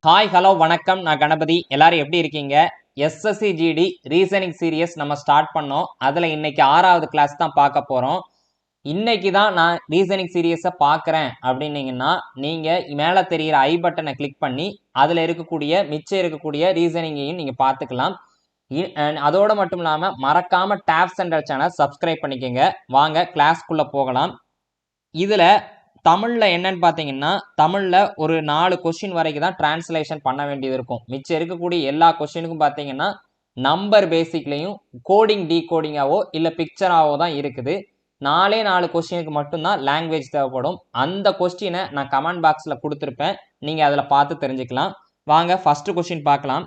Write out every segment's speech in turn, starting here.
Hi hello வணக்கம். நான் கணபதி. எல்லாரும் எப்படி இருக்கீங்க? எஸ்எஸ்சி ஜிடி ரீசனிங் சீரியஸ் நம்ம ஸ்டார்ட் பண்ணோம். அதில் இன்னைக்கு 6வது கிளாஸ் தான் பார்க்க போகிறோம். இன்னைக்கு தான் நான் ரீசனிங் சீரியஸை பார்க்குறேன் அப்படின்னீங்கன்னா நீங்கள் மேலே தெரிகிற ஐ பட்டனை கிளிக் பண்ணி அதில் இருக்கக்கூடிய மிச்சம் இருக்கக்கூடிய ரீசனிங்கையும் நீங்கள் பார்த்துக்கலாம். அதோடு மட்டும் இல்லாமல் மறக்காமல் டேப் சென்டர் சேனல் சப்ஸ்கிரைப் பண்ணிக்கோங்க. வாங்க கிளாஸ்க்குள்ளே போகலாம். இதில் தமிழில் என்னன்னு பார்த்தீங்கன்னா, தமிழில் ஒரு 4 கொஸ்டின் வரைக்கும் தான் டிரான்ஸ்லேஷன் பண்ண வேண்டியது இருக்கும். மிச்சம் இருக்கக்கூடிய எல்லா கொஸ்டினுக்கும் பார்த்தீங்கன்னா நம்பர் பேசிக்லையும் கோடிங் டீகோடிங்காவோ இல்லை பிக்சராவோ தான் இருக்குது. 4 கொஸ்டினுக்கு மட்டும்தான் லாங்குவேஜ் தேவைப்படும். அந்த கொஸ்டினை நான் கமெண்ட் பாக்ஸில் கொடுத்துருப்பேன். நீங்கள் அதில் பார்த்து தெரிஞ்சுக்கலாம். வாங்க ஃபஸ்ட்டு கொஸ்டின் பார்க்கலாம்.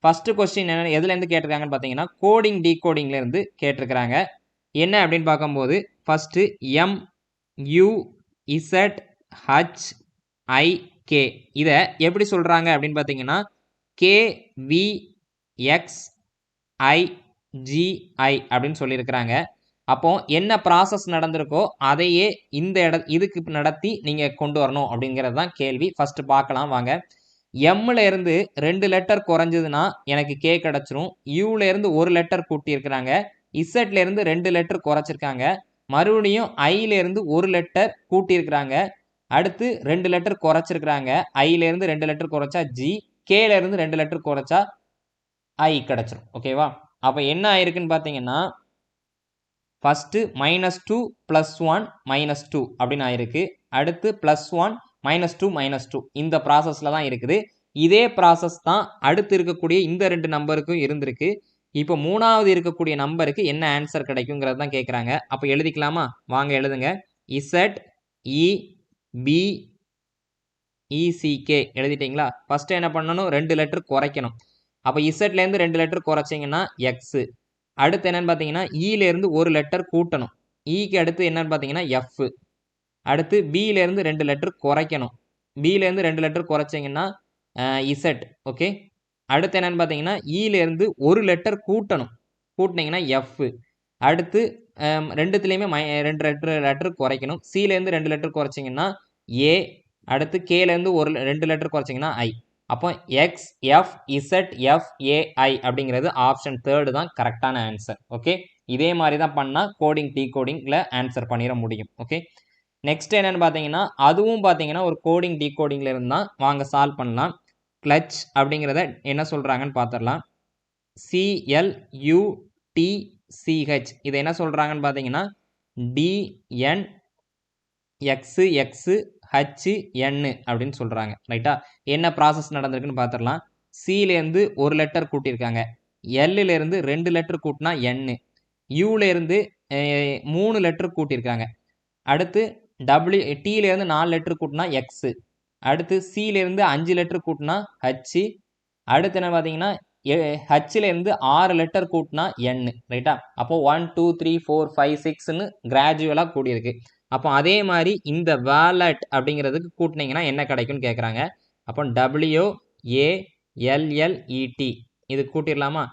ஃபஸ்ட்டு கொஸ்டின் என்ன எதுலேருந்து கேட்டிருக்காங்கன்னு பார்த்தீங்கன்னா கோடிங் டீகோடிங்லேருந்து கேட்டிருக்கிறாங்க. என்ன அப்படின்னு பார்க்கும்போது ஃபஸ்ட்டு MUZHIK இதை எப்படி சொல்கிறாங்க அப்படின்னு பார்த்தீங்கன்னா KVXIGI அப்படின்னு சொல்லியிருக்கிறாங்க. அப்போ என்ன ப்ராசஸ் நடந்திருக்கோ அதையே இந்த இதுக்கு நடத்தி நீங்கள் கொண்டு வரணும் அப்படிங்கிறது தான் கேள்வி. ஃபஸ்ட்டு பார்க்கலாம் வாங்க. எம்மில் இருந்து 2 லெட்டர் குறைஞ்சதுன்னா எனக்கு கே கிடச்சிரும். யூலேருந்து 1 லெட்டர் கூட்டியிருக்கிறாங்க. இசட்லேருந்து 2 லெட்டர் குறைச்சிருக்காங்க. மறுபடியும் ஐலேருந்து 1 லெட்டர் கூட்டியிருக்கிறாங்க. அடுத்து 2 லெட்டர் குறைச்சிருக்கிறாங்க. ஐலேருந்து 2 லெட்டர் குறைச்சா ஜி, கேலேருந்து 2 லெட்டர் குறைச்சா ஐ கிடச்சிரும். ஓகேவா? அப்போ என்ன ஆயிருக்குன்னு பார்த்தீங்கன்னா ஃபஸ்ட்டு -2 +1 -2 அப்படின்னு ஆயிருக்கு. அடுத்து +1 -2 -2 இந்த ப்ராசஸில் தான் இருக்குது. இதே ப்ராசஸ் தான் அடுத்து இருக்கக்கூடிய இந்த 2 நம்பருக்கும் இருந்திருக்கு. இப்போ 3வது இருக்கக்கூடிய நம்பருக்கு என்ன ஆன்சர் கிடைக்குங்கிறது தான் கேட்குறாங்க. அப்போ எழுதிக்கலாமா? வாங்க எழுதுங்க. ZEBECK எழுதிட்டிங்களா? ஃபஸ்ட்டு என்ன பண்ணணும்? 2 லெட்டர் குறைக்கணும். அப்போ இசட்லேருந்து 2 லெட்டர் குறைச்சிங்கன்னா எக்ஸு. அடுத்து என்னென்னு பார்த்தீங்கன்னா இலேருந்து 1 லெட்டர் கூட்டணும். இக்கு அடுத்து என்னென்னு பார்த்தீங்கன்னா எஃப். அடுத்து பியிலேருந்து 2 லெட்டர் குறைக்கணும். பியிலேருந்து 2 லெட்டர் குறைச்சிங்கன்னா இசட். ஓகே. அடுத்து என்னென்னு பார்த்தீங்கன்னா இலேருந்து 1 லெட்டர் கூட்டணும். கூட்டினீங்கன்னா எஃப். அடுத்து ரெண்டுத்துலேயுமே 2 லெட்டர் குறைக்கணும். சிலேருந்து 2 லெட்டர் குறைச்சிங்கன்னா ஏ. அடுத்து கேலேருந்து 2 லெட்டர் குறைச்சிங்கன்னா ஐ. அப்போ XFZFAI அப்படிங்கிறது ஆப்ஷன் 3 தான் கரெக்டான ஆன்சர். ஓகே. இதே மாதிரி தான் பண்ணால் கோடிங் டீகோடிங்கில் ஆன்சர் பண்ணிட முடியும். ஓகே. நெக்ஸ்ட் என்னென்னு பார்த்தீங்கன்னா அதுவும் பார்த்தீங்கன்னா ஒரு கோடிங் டீகோடிங்கில் இருந்தால் வாங்க சால்வ் பண்ணலாம். கிளச் அப்படிங்கிறத என்ன சொல்கிறாங்கன்னு பார்த்துடலாம். CLUTCH இதை என்ன சொல்கிறாங்கன்னு பார்த்தீங்கன்னா DNXXHN அப்படின்னு சொல்கிறாங்க. ரைட்டா? என்ன ப்ராசஸ் நடந்திருக்குன்னு பார்த்துடலாம். சிலேருந்து 1 லெட்டர் கூட்டியிருக்காங்க. எல்லிலேருந்து 2 லெட்டர் கூட்டினா என்னு. யூலேருந்து 3 லெட்டர் கூட்டியிருக்காங்க. அடுத்து டிலேருந்து 4 லெட்டர் கூட்டினா எக்ஸு. அடுத்து சிலேருந்து 5 லெட்டர் கூட்டினா ஹச்சு. அடுத்து என்ன பார்த்தீங்கன்னா ஹச்சிலேருந்து 6 லெட்டர் கூட்டினா என்னு. ரைட்டா? அப்போ 1 2 3 4 5 6ன்னு கிராஜுவலாக கூடியிருக்கு. அப்போ அதே மாதிரி இந்த வாலட் அப்படிங்கிறதுக்கு கூட்டினீங்கன்னா என்ன கிடைக்கும்னு கேட்குறாங்க. அப்போ WALLET இது கூட்டிடலாமா?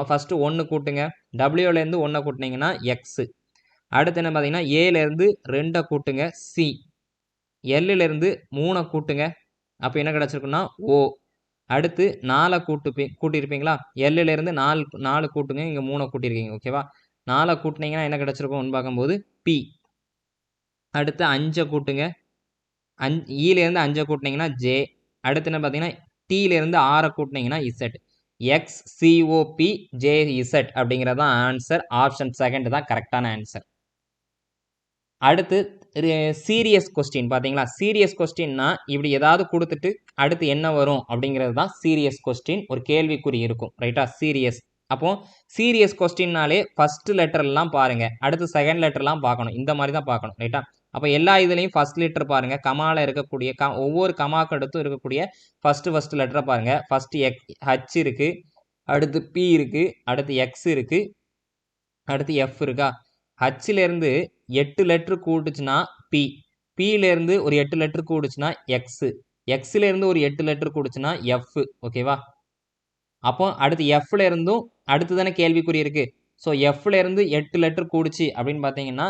ஃபஸ்ட்டு 1 கூட்டுங்க. டபிள்யூலேருந்து 1 கூட்டினீங்கன்னா எக்ஸு. அடுத்து என்ன பார்த்தீங்கன்னா ஏலேருந்து 2 கூட்டுங்க சி. எல்லிலேருந்து 3 கூட்டுங்க. அப்போ என்ன கிடச்சிருக்குன்னா ஓ. அடுத்து 4 கூட்டியிருப்பீங்களா? எல்லிலேருந்து 4 கூட்டுங்க. இங்கே 3 கூட்டியிருக்கீங்க. ஓகேவா? 4 கூட்டினீங்கன்னா என்ன கிடச்சிருக்கும்னு பார்க்கும்போது பி. அடுத்து 5 கூட்டுங்க. இலேருந்து 5 கூட்டினீங்கன்னா ஜே. அடுத்து என்ன பார்த்தீங்கன்னா டிலேருந்து 6 கூட்டினீங்கன்னா இசட். XCOPJZ அப்படிங்கிறது தான் ஆன்சர். ஆப்ஷன் 2 தான் கரெக்டான ஆன்சர். அடுத்து சீரியஸ் கொஸ்டின் பார்த்தீங்களா? சீரியஸ் கொஸ்டின்னா இப்படி ஏதாவது கொடுத்துட்டு அடுத்து என்ன வரும் அப்படிங்கிறது தான் சீரியஸ் கொஸ்டின். ஒரு கேள்விக்குறி இருக்கும். ரைட்டா? சீரியஸ். அப்போ சீரியஸ் கொஸ்டின்னாலே ஃபஸ்ட்டு லெட்டர்லாம் பாருங்கள். அடுத்து செகண்ட் லெட்டர்லாம் பார்க்கணும். இந்த மாதிரி தான் பார்க்கணும். ரைட்டா? அப்போ எல்லா இதுலேயும் ஃபஸ்ட் லெட்டர் பாருங்கள். கமாவில் இருக்கக்கூடிய ஒவ்வொரு கமாவுக்கு அடுத்தும் இருக்கக்கூடிய ஃபஸ்ட்டு லெட்டரை பாருங்கள். ஃபஸ்ட்டு ஹச் இருக்குது. அடுத்து பி இருக்குது. அடுத்து எக்ஸ் இருக்குது. அடுத்து எஃப் இருக்கா? ஹச்சிலேருந்து 8 லெட்ரு கூட்டுச்சுன்னா பி. பியிலேருந்து ஒரு 8 லெட்ரு கூடுச்சுன்னா எக்ஸு. எக்ஸ்லேருந்து ஒரு 8 லெட்ரு கூடுச்சுன்னா எஃப். ஓகேவா? அப்போ அடுத்து எஃப்ல இருந்தும் அடுத்து தானே கேள்விக்குறி இருக்குது. ஸோ எஃப்லேருந்து 8 லெட்ரு கூடுச்சு அப்படின்னு பார்த்தீங்கன்னா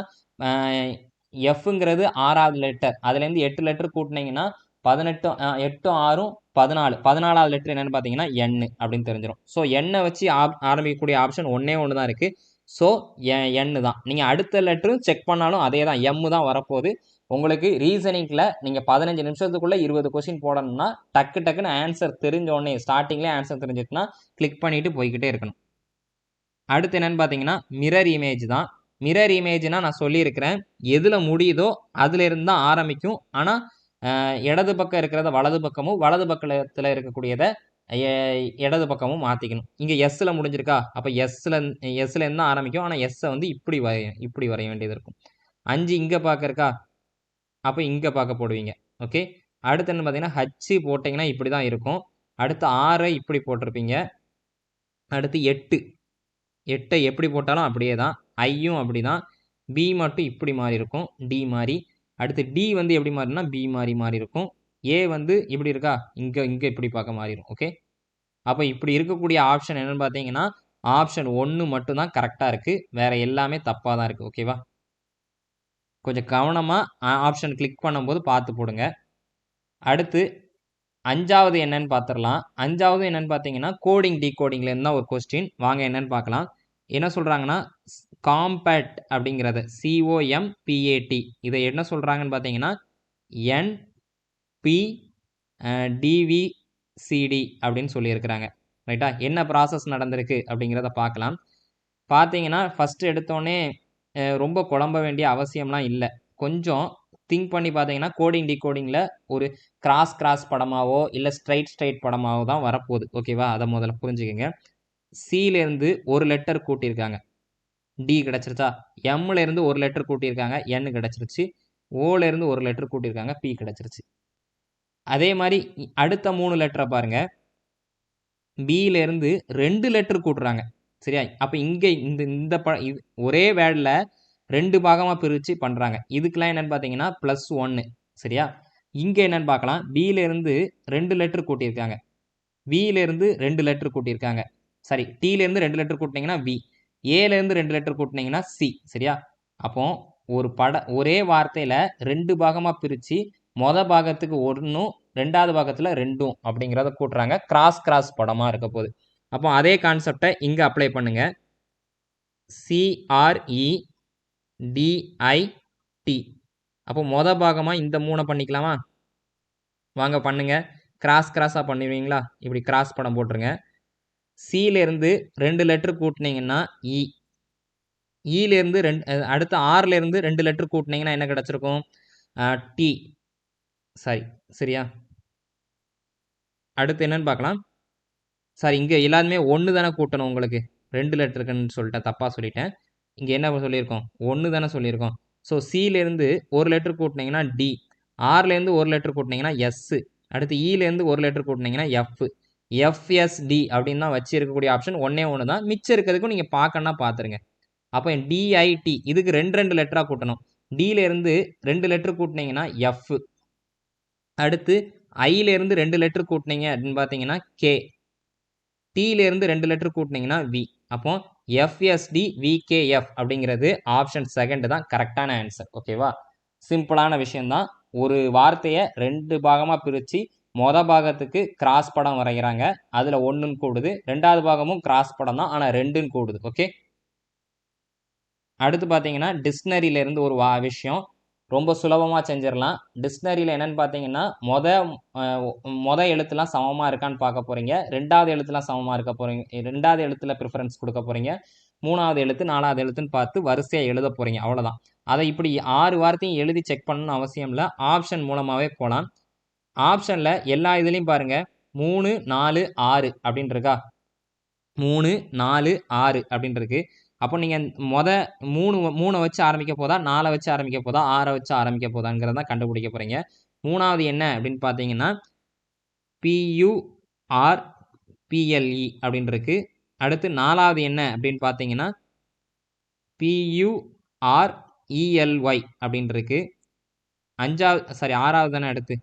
எஃப்ங்கிறது 6வது லெட்டர். அதுலேருந்து 8 லெட்டர் கூட்டினீங்கன்னா 18 8 6 14 14வது லெட்டர் என்னன்னு பார்த்தீங்கன்னா என் அப்படின்னு தெரிஞ்சிடும். ஸோ எண்ணை வச்சு ஆரம்பிக்கக்கூடிய ஆப்ஷன் ஒன்றே ஒன்று தான் இருக்குது. ஸோ என் தான். நீங்கள் அடுத்த லெட்டரும் செக் பண்ணாலும் அதே தான், எம் தான் வரப்போகுது. உங்களுக்கு ரீசனிங்கில் நீங்கள் 15 நிமிஷத்துக்குள்ளே 20 கொஸ்டின் போடணும்னா டக்குன்னு ஆன்சர் தெரிஞ்சோடனே ஸ்டார்டிங்லேயே ஆன்சர் தெரிஞ்சிட்டுனா கிளிக் பண்ணிவிட்டு போய்கிட்டே இருக்கணும். அடுத்து என்னென்னு பார்த்தீங்கன்னா மிரர் இமேஜ் தான். மிரர் இமேஜ்னால் நான் சொல்லியிருக்கிறேன், எதில் முடியுதோ அதில் இருந்து தான் ஆரம்பிக்கும். ஆனால் இடது பக்கம் இருக்கிறத வலது பக்கமும், வலது பக்கத்தில் இருக்கக்கூடியதை இடது பக்கமும் மாற்றிக்கணும். இங்கே எஸ்ஸில் முடிஞ்சிருக்கா, அப்போ எஸ்ஸில் இருந்து தான் ஆரம்பிக்கும். ஆனால் எஸ்ஸை வந்து இப்படி வரைய வேண்டியது இருக்கும். 5 இங்கே பார்க்க இருக்கா, அப்போ இங்கே பார்க்க போடுவீங்க. ஓகே. அடுத்து என்ன பார்த்தீங்கன்னா ஹச்சு போட்டிங்கன்னா இப்படி தான் இருக்கும். அடுத்து 6 இப்படி போட்டிருப்பீங்க. அடுத்து 8 எப்படி போட்டாலும் அப்படியே தான். ஐயும் அப்படி தான். பி மட்டும் இப்படி மாறி இருக்கும், டி மாறி. அடுத்து டி வந்து எப்படி மாறினா பி மாறி இருக்கும். ஏ வந்து இப்படி இருக்கா, இங்கே இப்படி பார்க்க மாறிடும். ஓகே. அப்போ இப்படி இருக்கக்கூடிய ஆப்ஷன் என்னென்னு பார்த்தீங்கன்னா ஆப்ஷன் 1 மட்டும்தான் கரெக்டாக இருக்குது, வேறு எல்லாமே தப்பாக தான் இருக்குது. ஓகேவா. கொஞ்சம் கவனமாக ஆப்ஷன் கிளிக் பண்ணும்போது பார்த்து போடுங்க. அடுத்து 5வது என்னன்னு பார்த்துடலாம். 5வது என்னன்னு பார்த்தீங்கன்னா கோடிங் டீகோடிங்லேருந்து தான் ஒரு கொஸ்டின். வாங்க என்னன்னு பார்க்கலாம். என்ன சொல்கிறாங்கன்னா காம்பேட் அப்படிங்கிறத COMPAT இதை என்ன சொல்கிறாங்கன்னு பார்த்தீங்கன்னா NPDVCD அப்படின்னு சொல்லியிருக்கிறாங்க. ரைட்டா. என்ன ப்ராசஸ் நடந்திருக்கு அப்படிங்கிறத பார்க்கலாம். பார்த்தீங்கன்னா ஃபஸ்ட்டு எடுத்தோடனே ரொம்ப குழம்ப வேண்டிய அவசியம்லாம் இல்லை. கொஞ்சம் திங்க் பண்ணி பார்த்தீங்கன்னா கோடிங் டிகோடிங்கில் ஒரு கிராஸ் படமாவோ இல்லை ஸ்ட்ரைட் படமாவோ தான் வரப்போகுது. ஓகேவா. அதை முதல்ல புரிஞ்சுக்கோங்க. சிலேருந்து ஒரு லெட்டர் கூட்டியிருக்காங்க, டி கிடச்சிருச்சா. எம்லேருந்து ஒரு லெட்டர் கூட்டியிருக்காங்க, என் கிடச்சிருச்சு. ஓலேருந்து ஒரு லெட்டர் கூட்டியிருக்காங்க, பி கிடச்சிருச்சு. அதே மாதிரி அடுத்த 3 லெட்டரை பாருங்கள். பியிலேருந்து 2 லெட்டர் கூட்டுறாங்க. சரியா. அப்போ இங்கே இந்த ஒரே வேர்டில் 2 பாகமாக பிரித்து பண்ணுறாங்க. இதுக்கெல்லாம் என்னென்னு பார்த்தீங்கன்னா +1. சரியா. இங்கே என்னென்னு பார்க்கலாம். பியிலேருந்து 2 லெட்டர் கூட்டியிருக்காங்க, வியிலேருந்து 2 லெட்டர் கூட்டியிருக்காங்க. சரி, டீலேருந்து 2 லெட்டர் கூட்டினீங்கன்னா வி, ஏலேருந்து 2 லெட்டர் கூட்டினீங்கன்னா சி. சரியா. அப்போ ஒரே வார்த்தையில் 2 பாகமாக பிரித்து பாகத்துக்கு 1ம் 2வது பாகத்தில் 2ம் அப்படிங்கிறத கூட்டுறாங்க. கிராஸ் படமாக இருக்க போகுது. அப்போ அதே கான்செப்டை இங்கே அப்ளை பண்ணுங்க. CREDIT. அப்போ பாகமாக இந்த 3 பண்ணிக்கலாமா. வாங்க பண்ணுங்க. கிராஸாக பண்ணிடுவீங்களா. இப்படி கிராஸ் படம் போட்டுருங்க. சிலேருந்து 2 லெட்டர் கூட்டினீங்கன்னா இ, இலேருந்து அடுத்து 6லேருந்து 2 லெட்டர் கூட்டினீங்கன்னா என்ன கிடச்சிருக்கும், டி. சரியா. அடுத்து என்னன்னு பார்க்கலாம். சாரி, இங்கே எல்லாருமே 1 தானே கூட்டணும். உங்களுக்கு 2 லெட்டருக்குன்னு சொல்லிட்டேன், தப்பாக சொல்லிட்டேன். இங்கே என்ன சொல்லியிருக்கோம், 1 தானே சொல்லியிருக்கோம். ஸோ சிலேருந்து ஒரு லெட்டர் கூட்டினீங்கன்னா டி, 6லேருந்து ஒரு லெட்டர் கூட்டினீங்கன்னா எஸ், அடுத்து இலேருந்து ஒரு லெட்டர் கூட்டினீங்கன்னா எஃப். எஃப்எஸ்டி அப்படின்னு தான் வச்சு இருக்கக்கூடிய ஆப்ஷன் ஒன்றே ஒன்று தான். மிச்சம் இருக்கிறதுக்கும் நீங்கள் பார்க்கணுன்னா பார்த்துருங்க. அப்போ டிஐடி இதுக்கு 2 லெட்டராக கூட்டணும். டியிலேருந்து 2 லெட்டர் கூட்டினீங்கன்னா எஃப். அடுத்து ஐலேருந்து 2 லெட்டர் கூட்டினீங்க அப்படின்னு பார்த்தீங்கன்னா கே. டீலேருந்து 2 லெட்டர் கூட்டினீங்கன்னா வி. அப்போ எஃப்எஸ்டி விகேஎஃப் அப்படிங்கிறது ஆப்ஷன் 2 தான் கரெக்டான ஆன்சர். ஓகேவா. சிம்பிளான விஷயம்தான். ஒரு வார்த்தையை 2 பாகமாக பிரித்து பாகத்துக்கு கிராஸ் படம் வரைகிறாங்க. அதில் 1ன்னு கூடுது. 2வது பாகமும் கிராஸ் படம் தான், ஆனால் 2ன்னு கூடுது. ஓகே. அடுத்து பார்த்தீங்கன்னா டிக்ஷனரியிலேருந்து ஒரு விஷயம் ரொம்ப சுலபமாக செஞ்சிடலாம். டிக்ஷனரியில் என்னென்னு பார்த்தீங்கன்னா மொத எழுத்துலாம் சமமாக இருக்கான்னு பார்க்க போகிறீங்க. 2வது எழுத்துலாம் சமமாக இருக்க போகிறீங்க. 2வது எழுத்தில் ப்ரிஃபரன்ஸ் கொடுக்க போகிறீங்க. 3வது எழுத்து 4வது எழுத்துன்னு பார்த்து வரிசையாக எழுத போகிறீங்க. அவ்வளோதான். அதை இப்படி 6 வார்த்தையும் எழுதி செக் பண்ணணும்னு அவசியம் இல்லை. ஆப்ஷன் மூலமாகவே போகலாம். ஆப்ஷனில் எல்லா இதுலேயும் பாருங்கள் 3 4 6 அப்படின்னு இருக்கா. 3 4 6 அப்படின்னு இருக்கு. அப்போ நீங்கள் 3 வச்சு ஆரம்பிக்க போதா, 4 வச்சு ஆரம்பிக்க போதா, 6 வச்சு ஆரம்பிக்க போதாங்கிறத கண்டுபிடிக்க போகிறீங்க. 3வது என்ன அப்படின்னு பார்த்தீங்கன்னா PURPLE அப்படின்னு இருக்கு. அடுத்து 4வது என்ன அப்படின்னு பார்த்தீங்கன்னா PURELY அப்படின்னு இருக்கு. 6வது தானே அடுத்து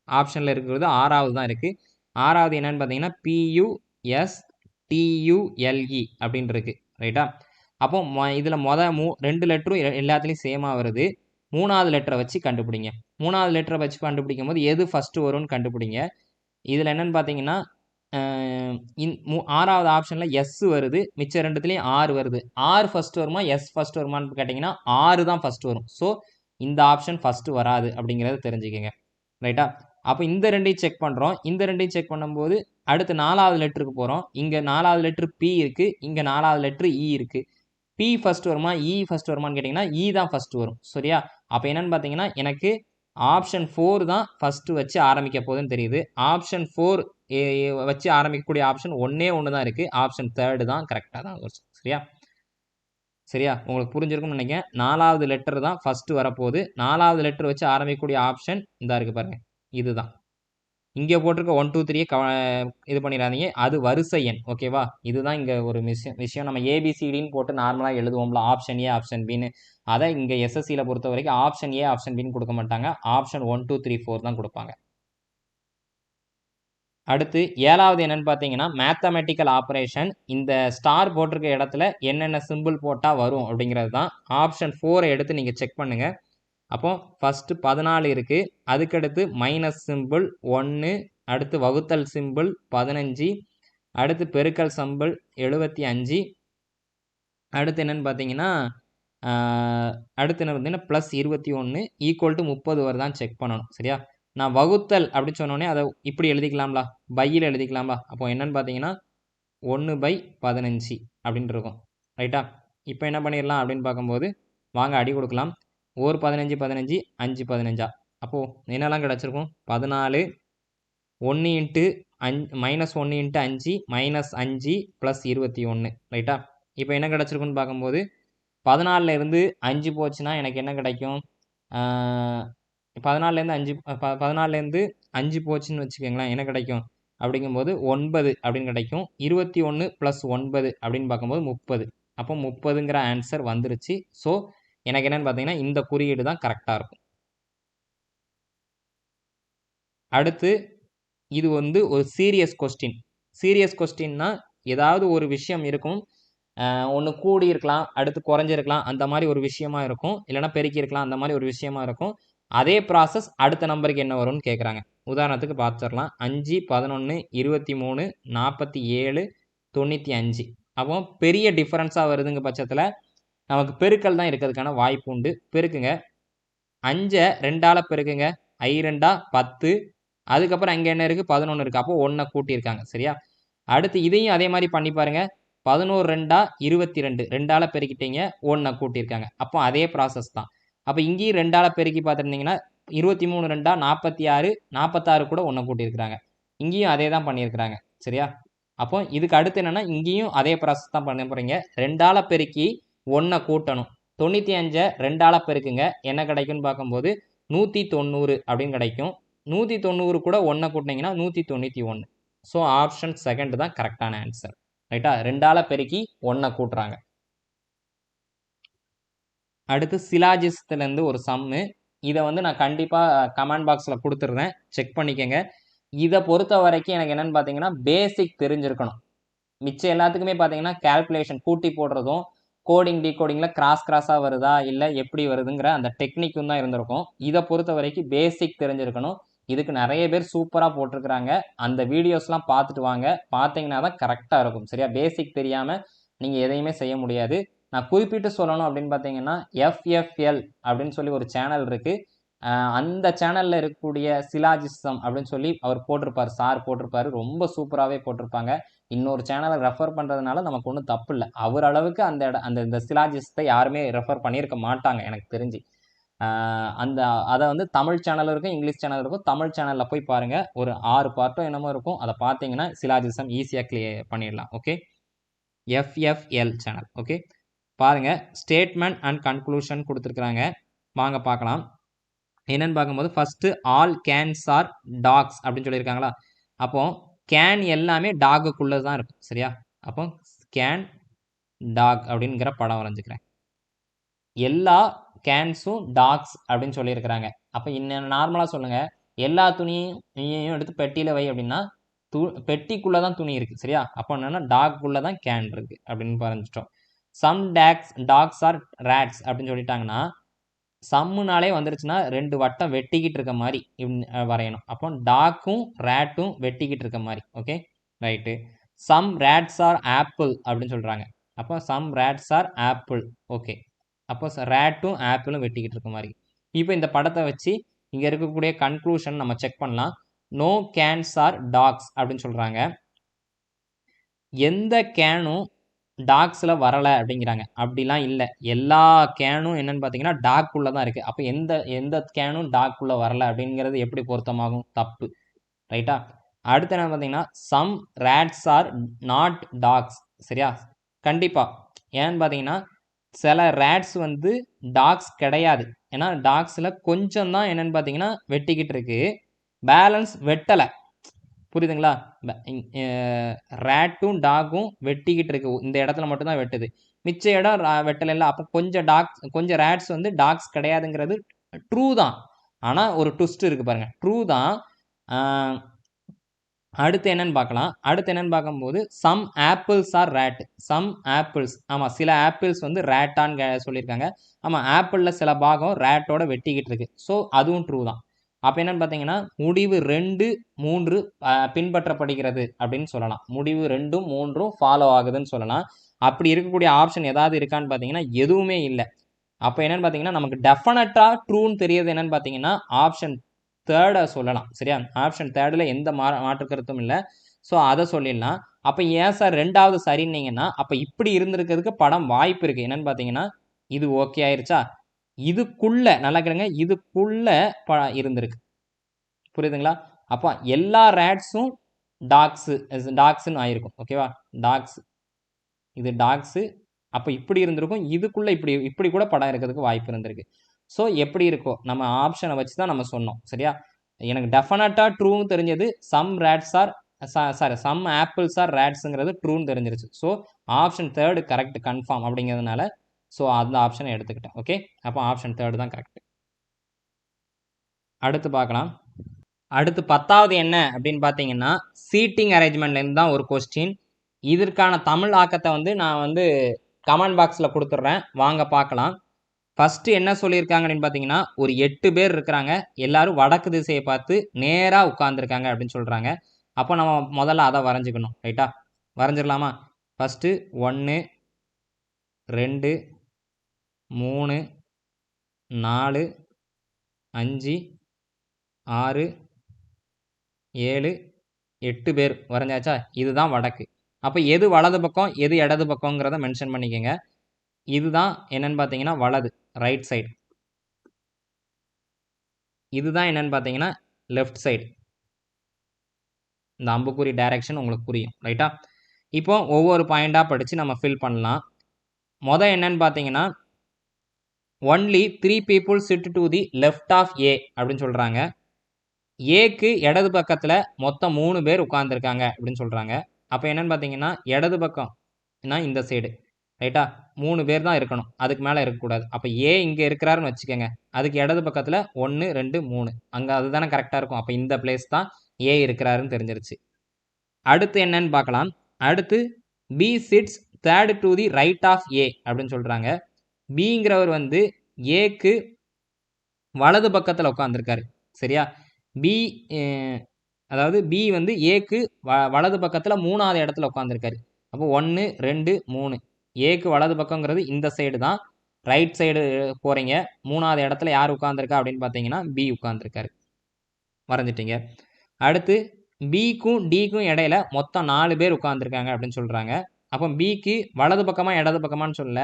ஆப்ஷனில் இருக்கிறது 6வது தான் இருக்குது. 6வது என்னன்னு பார்த்தீங்கன்னா PUSTULE அப்படின்னு இருக்கு. ரைட்டா. அப்போ இதில் 2 லெட்டரும் எல்லாத்துலேயும் சேமாக வருது. மூணாவது லெட்டரை வச்சு கண்டுபிடிங்க. மூணாவது லெட்டரை வச்சு கண்டுபிடிக்கும் போது எது ஃபஸ்ட்டு வரும்னு கண்டுபிடிங்க. இதில் என்னென்னு பார்த்தீங்கன்னா ஆறாவது ஆப்ஷனில் எஸ் வருது, மிச்சம் ரெண்டுத்துலேயும் ஆறு வருது. ஆறு ஃபஸ்ட்டு வருமா எஸ் ஃபஸ்ட்டு வருமானு கேட்டிங்கன்னா ஆறு தான் ஃபஸ்ட்டு வரும். ஸோ இந்த ஆப்ஷன் ஃபஸ்ட்டு வராது அப்படிங்கிறத தெரிஞ்சுக்கங்க. ரைட்டா? அப்போ இந்த ரெண்டையும் செக் பண்ணுறோம். இந்த ரெண்டையும் செக் பண்ணும்போது அடுத்து நாலாவது லெட்டருக்கு போகிறோம். இங்கே நாலாவது லெட்ரு பி இருக்குது, இங்கே நாலாவது லெட்ரு இ இருக்குது. பி ஃபஸ்ட்டு வருமா இ ஃபஸ்ட்டு வருமானு கேட்டிங்கன்னா இ தான் ஃபஸ்ட்டு வரும். சரியா? அப்போ என்னென்னு பார்த்தீங்கன்னா எனக்கு ஆப்ஷன் 4 தான் ஃபஸ்ட்டு வச்சு ஆரம்பிக்க போகுதுன்னு தெரியுது. ஆப்ஷன் 4 வச்சு ஆரம்பிக்கக்கூடிய ஆப்ஷன் ஒன்றே ஒன்று தான் இருக்குது. ஆப்ஷன் 3 தான் கரெக்டாக தான் வரும். சரியா? சரியா? உங்களுக்கு புரிஞ்சிருக்கும்னு நினைக்கிறேன். நாலாவது லெட்டர் தான் ஃபஸ்ட்டு வரப்போகுது. நாலாவது லெட்டர் வச்சு ஆரம்பிக்கக்கூடிய ஆப்ஷன் இந்த இருக்குது பாருங்கள், இதுதான். இங்கே போட்டிருக்க 1 2 3 இது பண்ணிடாதீங்க, அது வரிசை எண். ஓகேவா? இதுதான் இங்கே ஒரு விஷயம். நம்ம ஏபிசிடின்னு போட்டு நார்மலாக எழுதுவோம்ல, ஆப்ஷன் ஏ ஆப்ஷன் பின்னு. அதை இங்கே எஸ்எஸ்சியில் பொறுத்த வரைக்கும் ஆப்ஷன் ஏ ஆப்ஷன் பின்னு கொடுக்க மாட்டாங்க, ஆப்ஷன் 1 2 3 4 தான் கொடுப்பாங்க. அடுத்து 7வது என்னன்னு பார்த்தீங்கன்னா மேத்தமெட்டிக்கல் ஆப்ரேஷன். இந்த ஸ்டார் போட்டிருக்க இடத்துல என்னென்ன சிம்பிள் போட்டால் வரும் அப்படிங்கிறது தான். ஆப்ஷன் 4 எடுத்து நீங்கள் செக் பண்ணுங்கள். அப்போ ஃபஸ்ட்டு 14 இருக்குது, அதுக்கடுத்து மைனஸ் சிம்பிள் 1, அடுத்து வகுத்தல் சிம்பிள் 15, அடுத்து பெருக்கல் சிம்பிள் 75, அடுத்து என்னென்னு பார்த்தீங்கன்னா அடுத்து என்ன பார்த்தீங்கன்னா ப்ளஸ் 21 ஈக்குவல் டு 30 வருதான்னு செக் பண்ணணும். சரியா? நான் வகுத்தல் அப்படின்னு சொன்னோடனே அதை இப்படி எழுதிக்கலாம்ல, பையில் எழுதிக்கலாம்ல. அப்போ என்னென்னு பார்த்தீங்கன்னா 1/15 அப்படின்னு இருக்கும். ரைட்டா? இப்போ என்ன பண்ணிடலாம் அப்படின்னு பார்க்கும்போது வாங்க அடி கொடுக்கலாம். 1 15 15 5 15. அப்போது என்னெல்லாம் கிடச்சிருக்கும்? 14 1 into minus 1 into 5 minus 5 plus 21. ரைட்டா? இப்போ என்ன கிடச்சிருக்குன்னு பார்க்கும்போது 14 இருந்து 5 போச்சுன்னா எனக்கு என்ன கிடைக்கும்? 14லேருந்து 5 போச்சுன்னு வச்சுக்கோங்களேன், என்ன கிடைக்கும் அப்படிங்கும்போது 9 அப்படின்னு கிடைக்கும். 21 + 9 அப்படின்னு பார்க்கும்போது 30. அப்போ 30ங்கிற ஆன்சர் வந்துருச்சு. ஸோ எனக்கு என்னென்னு பார்த்தீங்கன்னா இந்த குறியீடு தான் கரெக்டாக இருக்கும். அடுத்து இது வந்து ஒரு சீரியஸ் கொஸ்டின். சீரியஸ் கொஸ்டின்னா ஏதாவது ஒரு விஷயம் இருக்கும், ஒன்று கூடி இருக்கலாம், அடுத்து குறைஞ்சிருக்கலாம், அந்த மாதிரி ஒரு விஷயமா இருக்கும். இல்லைனா பெருக்கி இருக்கலாம், அந்த மாதிரி ஒரு விஷயமா இருக்கும். அதே ப்ராசஸ் அடுத்த நம்பருக்கு என்ன வரும்னு கேட்குறாங்க. உதாரணத்துக்கு பார்த்துடலாம். 5 11 23 47 95. அப்போ பெரிய டிஃப்ரென்ஸாக வருதுங்க பட்சத்தில் நமக்கு பெருக்கல் தான் இருக்கிறதுக்கான வாய்ப்பு உண்டு. பெருக்குங்க. 5 2ஆல் பெருக்குங்க. 2 10. அதுக்கப்புறம் அங்கே என்ன இருக்குது? 11 இருக்குது. அப்போ 1 கூட்டியிருக்காங்க. சரியா? அடுத்து இதையும் அதே மாதிரி பண்ணி பாருங்கள். 11 2 22. 2ஆல் பெருக்கிட்டீங்க, 1 கூட்டியிருக்காங்க. அப்போ அதே ப்ராசஸ் தான். அப்போ இங்கேயும் 2ஆல் பெருக்கி பார்த்துருந்தீங்கன்னா 23 2 46. 46 கூட 1 கூட்டியிருக்கிறாங்க. இங்கேயும் அதே தான் பண்ணியிருக்கிறாங்க. சரியா? அப்போ இதுக்கு அடுத்து என்னென்னா இங்கேயும் அதே ப்ராசஸ் தான் பண்ண போகிறீங்க. 2ஆல் பெருக்கி 1 கூட்டணும். 95 2ஆல் பெருக்குங்க. என்ன கிடைக்கும்னு பார்க்கும்போது 190 அப்படின்னு கிடைக்கும். 190 கூட 1 கூட்டினீங்கன்னா 191. ஸோ ஆப்ஷன் 2 தான் கரெக்டான ஆன்சர். ரைட்டா? 2ஆல் பெருக்கி 1 கூட்டுறாங்க. அடுத்து சிலாஜிஸ்த்துலேருந்து ஒரு சம்மு. இதை வந்து நான் கண்டிப்பாக கமெண்ட் பாக்ஸில் கொடுத்துட்றேன், செக் பண்ணிக்கோங்க. இதை பொறுத்த வரைக்கும் எனக்கு என்னென்னு பார்த்தீங்கன்னா பேசிக் தெரிஞ்சிருக்கணும். மிச்சம் எல்லாத்துக்குமே பார்த்தீங்கன்னா கால்குலேஷன் கூட்டி போடுறதும், கோடிங் டீகோடிங்கில் கிராஸாக வருதா இல்லை எப்படி வருதுங்கிற அந்த டெக்னிக்கும் தான் இருந்திருக்கும். இதை பொறுத்த வரைக்கும் பேசிக் தெரிஞ்சிருக்கணும். இதுக்கு நிறைய பேர் சூப்பராக போட்டிருக்கிறாங்க. அந்த வீடியோஸ்லாம் பார்த்துட்டு வாங்க, பார்த்தீங்கன்னா தான் கரெக்டாக இருக்கும். சரியா? பேசிக் தெரியாமல் நீங்கள் எதையுமே செய்ய முடியாது. நான் குறிப்பிட்டு சொல்லணும் அப்படின்னு பார்த்தீங்கன்னா FFL அப்படின்னு சொல்லி ஒரு சேனல் இருக்குது. அந்த சேனலில் இருக்கக்கூடிய சிலாஜிசம் அப்படின்னு சொல்லி அவர் போட்டிருப்பார், சார் போட்டிருப்பார். ரொம்ப சூப்பராகவே போட்டிருப்பாங்க. இன்னொரு சேனலை ரெஃபர் பண்ணுறதுனால நமக்கு ஒன்றும் தப்பு இல்லை. அவர் அளவுக்கு அந்த சிலாஜிசத்தை யாருமே ரெஃபர் பண்ணியிருக்க மாட்டாங்க எனக்கு தெரிஞ்சு. அதை வந்து தமிழ் சேனல் இருக்கும், இங்கிலீஷ் சேனல் இருக்கும். தமிழ் சேனலில் போய் பாருங்கள், ஒரு 6 பார்ட்டோ என்னமோ இருக்கும். அதை பார்த்தீங்கன்னா சிலாஜிசம் ஈஸியாக கிளியர் பண்ணிடலாம். ஓகே? FFL channel. ஓகே, பாருங்கள். ஸ்டேட்மெண்ட் அண்ட் கன்க்ளூஷன் கொடுத்துருக்குறாங்க. வாங்க பார்க்கலாம். என்னென்னு பார்க்கும்போது first all cans are dogs அப்படின்னு சொல்லியிருக்காங்களா? அப்போ கேன் எல்லாமே டாகுக்குள்ளே தான் இருக்கும். சரியா? அப்போ கேன் டாக் அப்படிங்கிற படம் வரைஞ்சிக்கிறேன். எல்லா கேன்ஸும் டாக்ஸ் அப்படின்னு சொல்லியிருக்கிறாங்க. அப்போ இன்னும் நார்மலாக சொல்லுங்கள், எல்லா துணியையும் எடுத்து பெட்டியில் வை அப்படின்னா பெட்டிக்குள்ளே தான் துணி இருக்குது. சரியா? அப்போ என்னென்னா டாக்குள்ளே தான் கேன் இருக்குது அப்படின்னு வரைஞ்சிட்டோம். சம் டாக்ஸ் ஆர் ரேட்ஸ் அப்படின்னு சொல்லிட்டாங்கன்னா சம்முனாலே வந்துருச்சுன்னா 2 வட்டம் வெட்டிக்கிட்டு இருக்க மாதிரி வரையணும். அப்போ டாக்கும் ரேட்டும் வெட்டிக்கிட்டு இருக்க மாதிரி. Okay right. Some rats are apple அப்படின்னு சொல்கிறாங்க. அப்போ some rats are apple. Okay, அப்போ ரேட்டும் ஆப்பிளும் வெட்டிக்கிட்டு இருக்க மாதிரி. இப்போ இந்த படத்தை வச்சு இங்கே இருக்கக்கூடிய கன்க்ளூஷன் நம்ம செக் பண்ணலாம். நோ கேன்ஸ் ஆர் டாக்ஸ் அப்படின்னு சொல்கிறாங்க. எந்த கேனும் டாக்ஸில் வரலை அப்படிங்கிறாங்க. அப்படிலாம் இல்லை. எல்லா கேனும் என்னன்னு பார்த்தீங்கன்னா டாக்குள்ளே தான் இருக்குது. அப்போ எந்த கேனும் டாக்குள்ளே வரலை அப்படிங்கிறது எப்படி பொருத்தமாகும்? தப்பு. ரைட்டா? அடுத்து என்ன பார்த்தீங்கன்னா some rats are not dogs. சரியா? கண்டிப்பாக. ஏன்னு பார்த்தீங்கன்னா சில ரேட்ஸ் வந்து டாக்ஸ் கிடையாது. ஏன்னா டாக்ஸில் கொஞ்சம் தான் என்னென்னு பார்த்தீங்கன்னா வெட்டிக்கிட்டு இருக்கு, பேலன்ஸ் வெட்டலை. புரியுதுங்களா? ரேட்டும் டாகும் வெட்டிக்கிட்டு இருக்கு, இந்த இடத்துல மட்டும்தான் வெட்டுது, மிச்ச இடம் வெட்டலை இல்லை. அப்போ கொஞ்சம் ரேட்ஸ் வந்து டாக்ஸ் கிடையாதுங்கிறது ட்ரூ தான். ஆனால் ஒரு ட்விஸ்ட் இருக்குது பாருங்கள். ட்ரூ தான். அடுத்து என்னன்னு பார்க்கலாம். அடுத்து என்னன்னு பார்க்கும்போது some apples are rat. Some apples, ஆமாம், சில ஆப்பிள்ஸ் வந்து ரேட்டான்னு சொல்லியிருக்காங்க. ஆமாம், ஆப்பிளில் சில பாகம் ரேட்டோட வெட்டிக்கிட்டு இருக்கு. ஸோ அதுவும் ட்ரூ தான். அப்போ என்னன்னு பார்த்தீங்கன்னா முடிவு 2, 3 பின்பற்றப்படுகிறது அப்படின்னு சொல்லலாம். முடிவு 2ம் 3ம் ஃபாலோ ஆகுதுன்னு சொல்லலாம். அப்படி இருக்கக்கூடிய ஆப்ஷன் ஏதாவது இருக்கான்னு பார்த்தீங்கன்னா எதுவுமே இல்லை. அப்போ என்னன்னு பார்த்தீங்கன்னா நமக்கு டெஃபினட்டாக ட்ரூன்னு தெரியுது என்னன்னு பார்த்தீங்கன்னா ஆப்ஷன் தேர்டை சொல்லலாம். சரியா? ஆப்ஷன் தேர்டில் எந்த மாற்று கருத்தும் இல்லை. ஸோ அதை சொல்லிடலாம். அப்போ ஏன் சார் 2வது சரின்னீங்கன்னா அப்போ இப்படி இருந்திருக்கிறதுக்கு படம் வாய்ப்பு இருக்குது. என்னன்னு பார்த்தீங்கன்னா இது ஓகே ஆயிருச்சா, இதுக்குள்ள நல்லா கேளுங்க, இதுக்குள்ள இருந்திருக்கு. புரியுதுங்களா? அப்போ எல்லா ரேட்ஸும் டாக்ஸ்ன்னு ஆயிருக்கும். ஓகேவா? டாக்ஸ், இது டாக்ஸு. அப்போ இப்படி இருந்திருக்கும், இதுக்குள்ள இப்படி கூட படம் இருக்கிறதுக்கு வாய்ப்பு இருந்திருக்கு. ஸோ எப்படி இருக்கோ நம்ம ஆப்ஷனை வச்சு தான் நம்ம சொன்னோம். சரியா? எனக்கு டெஃபினட்டாக ட்ரூன்னு தெரிஞ்சது some rats are some apples are ரேட்ஸுங்கிறது ட்ரூன்னு தெரிஞ்சிருச்சு. So option third correct, confirm அப்படிங்கிறதுனால ஸோ அந்த ஆப்ஷனை எடுத்துக்கிட்டேன். ஓகே, அப்போ ஆப்ஷன் தேர்டு தான் கரெக்ட். அடுத்து பார்க்கலாம். அடுத்து 10வது என்ன அப்படின்னு பார்த்தீங்கன்னா சீட்டிங் அரேஞ்ச்மெண்ட்லேருந்து தான் ஒரு கொஸ்டின். இதற்கான தமிழ் ஆக்கத்தை வந்து நான் வந்து கமெண்ட் பாக்ஸில் கொடுத்துட்றேன், வாங்க பார்க்கலாம். ஃபஸ்ட்டு என்ன சொல்லியிருக்காங்க அப்படின்னு பார்த்தீங்கன்னா ஒரு 8 பேர் இருக்கிறாங்க, எல்லாரும் வடக்கு திசையை பார்த்து நேராக உட்காந்துருக்காங்க அப்படின்னு சொல்கிறாங்க. அப்போ நம்ம முதல்ல அதை வரைஞ்சிக்கணும். ரைட்டா? வரைஞ்சிடலாமா? ஃபஸ்ட்டு 1 2 3 4 5 6 7 8 பேர் வரைஞ்சாச்சா? இதுதான் வடக்கு. அப்போ எது வலது பக்கம் எது இடது பக்கங்கிறத மென்ஷன் பண்ணிக்கோங்க. இதுதான் என்னன்னு பார்த்தீங்கன்னா வலது, ரைட் சைடு. இதுதான் என்னன்னு பார்த்தீங்கன்னா லெஃப்ட் சைடு. இந்த அம்புக்குறி டைரக்ஷன் உங்களுக்கு புரியும். ரைட்டா? இப்போ ஒவ்வொரு பாயிண்டாக படித்து நம்ம ஃபில் பண்ணலாம். மொதல் என்னன்னு பார்த்தீங்கன்னா only 3 people sit to the left of A அப்படின்னு சொல்கிறாங்க. ஏக்கு இடது பக்கத்தில் மொத்தம் 3 பேர் உட்காந்துருக்காங்க அப்படின்னு சொல்கிறாங்க. அப்போ என்னன்னு பார்த்தீங்கன்னா இடது பக்கம்னா இந்த சைடு. ரைட்டா? 3 பேர் தான் இருக்கணும், அதுக்கு மேலே இருக்கக்கூடாது. அப்போ ஏ இங்கே இருக்கிறாருன்னு வச்சுக்கோங்க, அதுக்கு இடது பக்கத்தில் 1 2 3 அங்கே அதுதானே கரெக்டாக இருக்கும். அப்போ இந்த பிளேஸ் தான் ஏ இருக்கிறாருன்னு தெரிஞ்சிருச்சு. அடுத்து என்னன்னு பார்க்கலாம். அடுத்து B sits third to the right of A அப்படின்னு சொல்கிறாங்க. பிங்கிறவர் வந்து ஏக்கு வலது பக்கத்தில் உட்காந்துருக்காரு. சரியா? பி அதாவது பி வந்து ஏக்கு வலது பக்கத்தில் 3வது இடத்துல உட்காந்துருக்காரு. அப்போ 1 2 3 ஏக்கு வலது பக்கங்கிறது இந்த சைடு தான். ரைட் சைடு போகிறீங்க, 3வது இடத்துல யார் உட்காந்துருக்கா அப்படின்னு பார்த்தீங்கன்னா பி உட்காந்துருக்காரு. வரைஞ்சிட்டிங்க. அடுத்து பிக்கும் டிக்கும் இடையில மொத்தம் 4 பேர் உட்காந்துருக்காங்க அப்படின்னு சொல்கிறாங்க. அப்போ பிக்கு வலது பக்கமாக இடது பக்கமானு சொல்ல,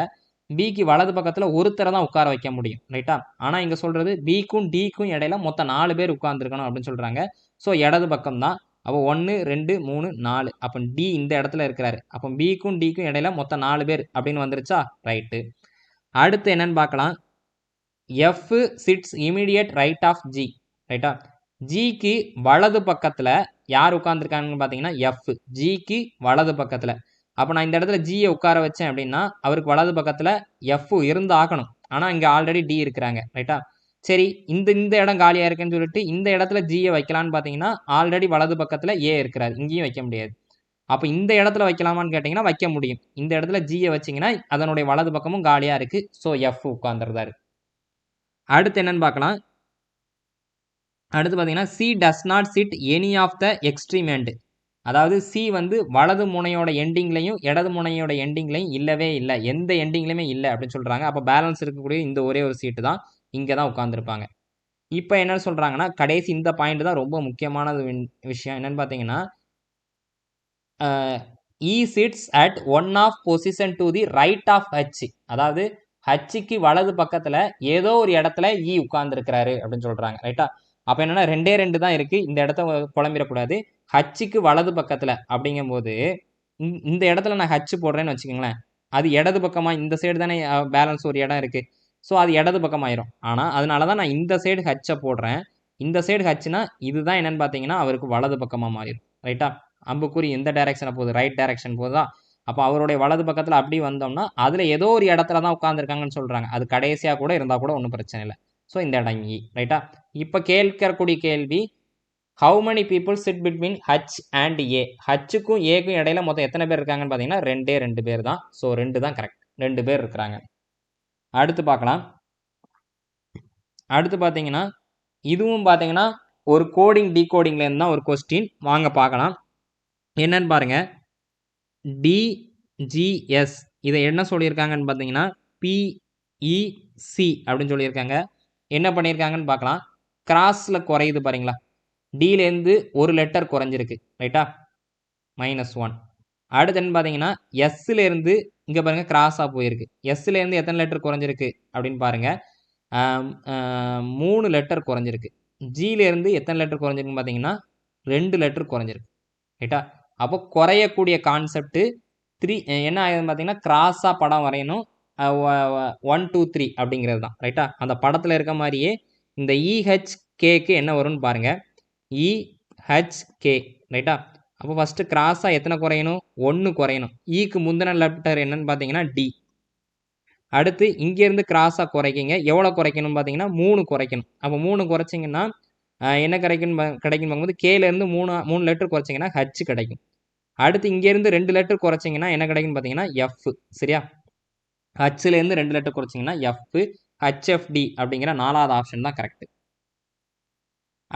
பிக்கு வலது பக்கத்தில் ஒருத்தரை தான் உட்கார வைக்க முடியும். ரைட்டா? ஆனால் இங்கே சொல்கிறது பிக்கும் டிக்கும் இடையில மொத்தம் 4 பேர் உட்காந்துருக்கணும் அப்படின்னு சொல்கிறாங்க. ஸோ இடது பக்கம் தான். அப்போ 1 2 3 4. அப்போ டி இந்த இடத்துல இருக்கிறாரு. அப்போ பிக்கும் டிக்கும் இடையில மொத்தம் 4 பேர் அப்படின்னு வந்துருச்சா? ரைட்டு. அடுத்து என்னன்னு பார்க்கலாம். F sits immediate right of G. ரைட்டா? ஜிக்கு வலது பக்கத்தில் யார் உட்காந்துருக்காங்கன்னு பார்த்தீங்கன்னா எஃப், ஜிக்கு வலது பக்கத்தில். அப்போ நான் இந்த இடத்துல ஜியை உட்கார வச்சேன் அப்படின்னா அவருக்கு வலது பக்கத்தில் எஃப் இருந்து ஆகணும். ஆனால் இங்கே ஆல்ரெடி டி இருக்கிறாங்க. ரைட்டா? சரி, இந்த இடம் காலியாக இருக்குன்னு சொல்லிட்டு இந்த இடத்துல ஜியை வைக்கலான்னு பார்த்தீங்கன்னா ஆல்ரெடி வலது பக்கத்தில் ஏ இருக்கிறார், இங்கேயும் வைக்க முடியாது. அப்போ இந்த இடத்துல வைக்கலாமான்னு கேட்டிங்கன்னா வைக்க முடியும். இந்த இடத்துல ஜியை வச்சிங்கன்னா அதனுடைய வலது பக்கமும் காலியாக இருக்குது. ஸோ எஃப் உட்காந்துருந்தாரு. அடுத்து என்னன்னு பார்க்கலாம். அடுத்து பார்த்தீங்கன்னா C does not sit any of the extreme end. அதாவது சி வந்து வலது முனையோட எண்டிங்லையும் இடது முனையோட எண்டிங்லையும் இல்லவே இல்லை, எந்த எண்டிங்லையுமே இல்லை அப்படின்னு சொல்கிறாங்க. அப்போ பேலன்ஸ் இருக்கக்கூடிய இந்த ஒரே ஒரு சீட்டு தான் இங்கே தான் உட்காந்துருப்பாங்க. இப்போ என்ன சொல்கிறாங்கன்னா கடைசி இந்த பாயிண்ட் தான் ரொம்ப முக்கியமான விஷயம். என்னன்னு பார்த்தீங்கன்னா E sits at one of position to the right of H. அதாவது ஹச்சுக்கு வலது பக்கத்தில் ஏதோ ஒரு இடத்துல E உட்கார்ந்துருக்கிறாரு அப்படின்னு சொல்கிறாங்க. ரைட்டா? அப்போ என்னென்னா ரெண்டே ரெண்டு தான் இருக்குது, இந்த இடத்த குழம்பிடக்கூடாது. ஹச்சுக்கு வலது பக்கத்தில் அப்படிங்கும்போது இந்த இடத்துல நான் ஹச் போடுறேன்னு வச்சுக்கோங்களேன், அது இடது பக்கமாக இந்த சைடு தானே பேலன்ஸ் ஒரு இடம் இருக்குது. ஸோ அது இடது பக்கமாயிரும். ஆனால் அதனால தான் நான் இந்த சைடு ஹச்சை போடுறேன். இந்த சைடு ஹச்சுனா இதுதான் என்னென்னு பார்த்தீங்கன்னா அவருக்கு வலது பக்கமாக மாறிடும். ரைட்டா? அம்புக்குறி எந்த டைரக்ஷனில் போகுது, ரைட் டைரக்ஷன் போகுதா. அப்போ அவருடைய வலது பக்கத்தில் அப்படி வந்தோம்னா அதில் ஏதோ ஒரு இடத்துல தான் உட்காந்துருக்காங்கன்னு சொல்கிறாங்க. அது கடைசியாக கூட இருந்தால் கூட ஒன்றும் பிரச்சனை இல்லை. ஸோ இந்த இடம் இ. ரைட்டா? இப்போ கேட்கக்கூடிய கேள்வி, how many people sit between H and A. ஹச்சுக்கும் ஏக்கும் இடையில மொத்தம் எத்தனை பேர் இருக்காங்கன்னு பார்த்தீங்கன்னா ரெண்டு பேர் தான். ஸோ 2 தான் கரெக்ட், 2 பேர் இருக்கிறாங்க. அடுத்து பார்க்கலாம். அடுத்து பார்த்தீங்கன்னா இதுவும் பார்த்தீங்கன்னா ஒரு கோடிங் டீகோடிங்லேருந்து தான் ஒரு கொஸ்டின். வாங்க பார்க்கலாம். என்னன்னு பாருங்க, டிஜிஎஸ் இதை என்ன சொல்லியிருக்காங்கன்னு பார்த்தீங்கன்னா பிஇசி அப்படின்னு சொல்லியிருக்காங்க. என்ன பண்ணியிருக்காங்கன்னு பார்க்கலாம். கிராஸில் குறையுது பாருங்களா, டிலேருந்து ஒரு லெட்டர் குறைஞ்சிருக்கு. ரைட்டா? -1. அடுத்து என்ன பார்த்தீங்கன்னா எஸ்லேருந்து இங்கே பாருங்கள் கிராஸாக போயிருக்கு. எஸ்லேருந்து எத்தனை லெட்டர் குறைஞ்சிருக்கு அப்படின்னு பாருங்கள், 3 லெட்டர் குறைஞ்சிருக்கு. ஜிலேருந்து எத்தனை லெட்டர் குறைஞ்சிருக்குன்னு பார்த்தீங்கன்னா 2 லெட்டர் குறைஞ்சிருக்கு. ரைட்டா? அப்போ குறையக்கூடிய கான்செப்ட் 3 என்ன ஆகுதுன்னு பார்த்தீங்கன்னா கிராஸாக படம் வரையணும். 1 2 3 அப்படிங்கிறது தான். ரைட்டா? அந்த படத்தில் இருக்க மாதிரியே இந்த இஹெச்கேக்கு என்ன வரும்னு பாருங்கள், இஹெச்கே. ரைட்டா? அப்போ ஃபஸ்ட்டு கிராஸாக எத்தனை குறையணும், 1 குறையணும். ஈக்கு முந்தின லெட்டர் என்னன்னு பார்த்தீங்கன்னா டி. அடுத்து இங்கேருந்து கிராஸாக குறைக்கிங்க, எவ்வளோ குறைக்கணும்னு பார்த்தீங்கன்னா 3 குறைக்கணும். அப்போ 3 குறைச்சிங்கன்னா என்ன கிடைக்கும் பார்க்கும்போது கேலேருந்து 3 லெட்டர் குறைச்சிங்கன்னா ஹச் கிடைக்கும். அடுத்து இங்கேருந்து 2 லெட்டர் குறைச்சிங்கன்னா என்ன கிடைக்குன்னு பார்த்தீங்கன்னா எஃப். சரியா? ஹச்லேருந்து 2 லெட்டர் குறைச்சிங்கன்னா எஃப், ஹச்எஃப்டி அப்படிங்கிற 4வது ஆப்ஷன் தான் கரெக்ட்.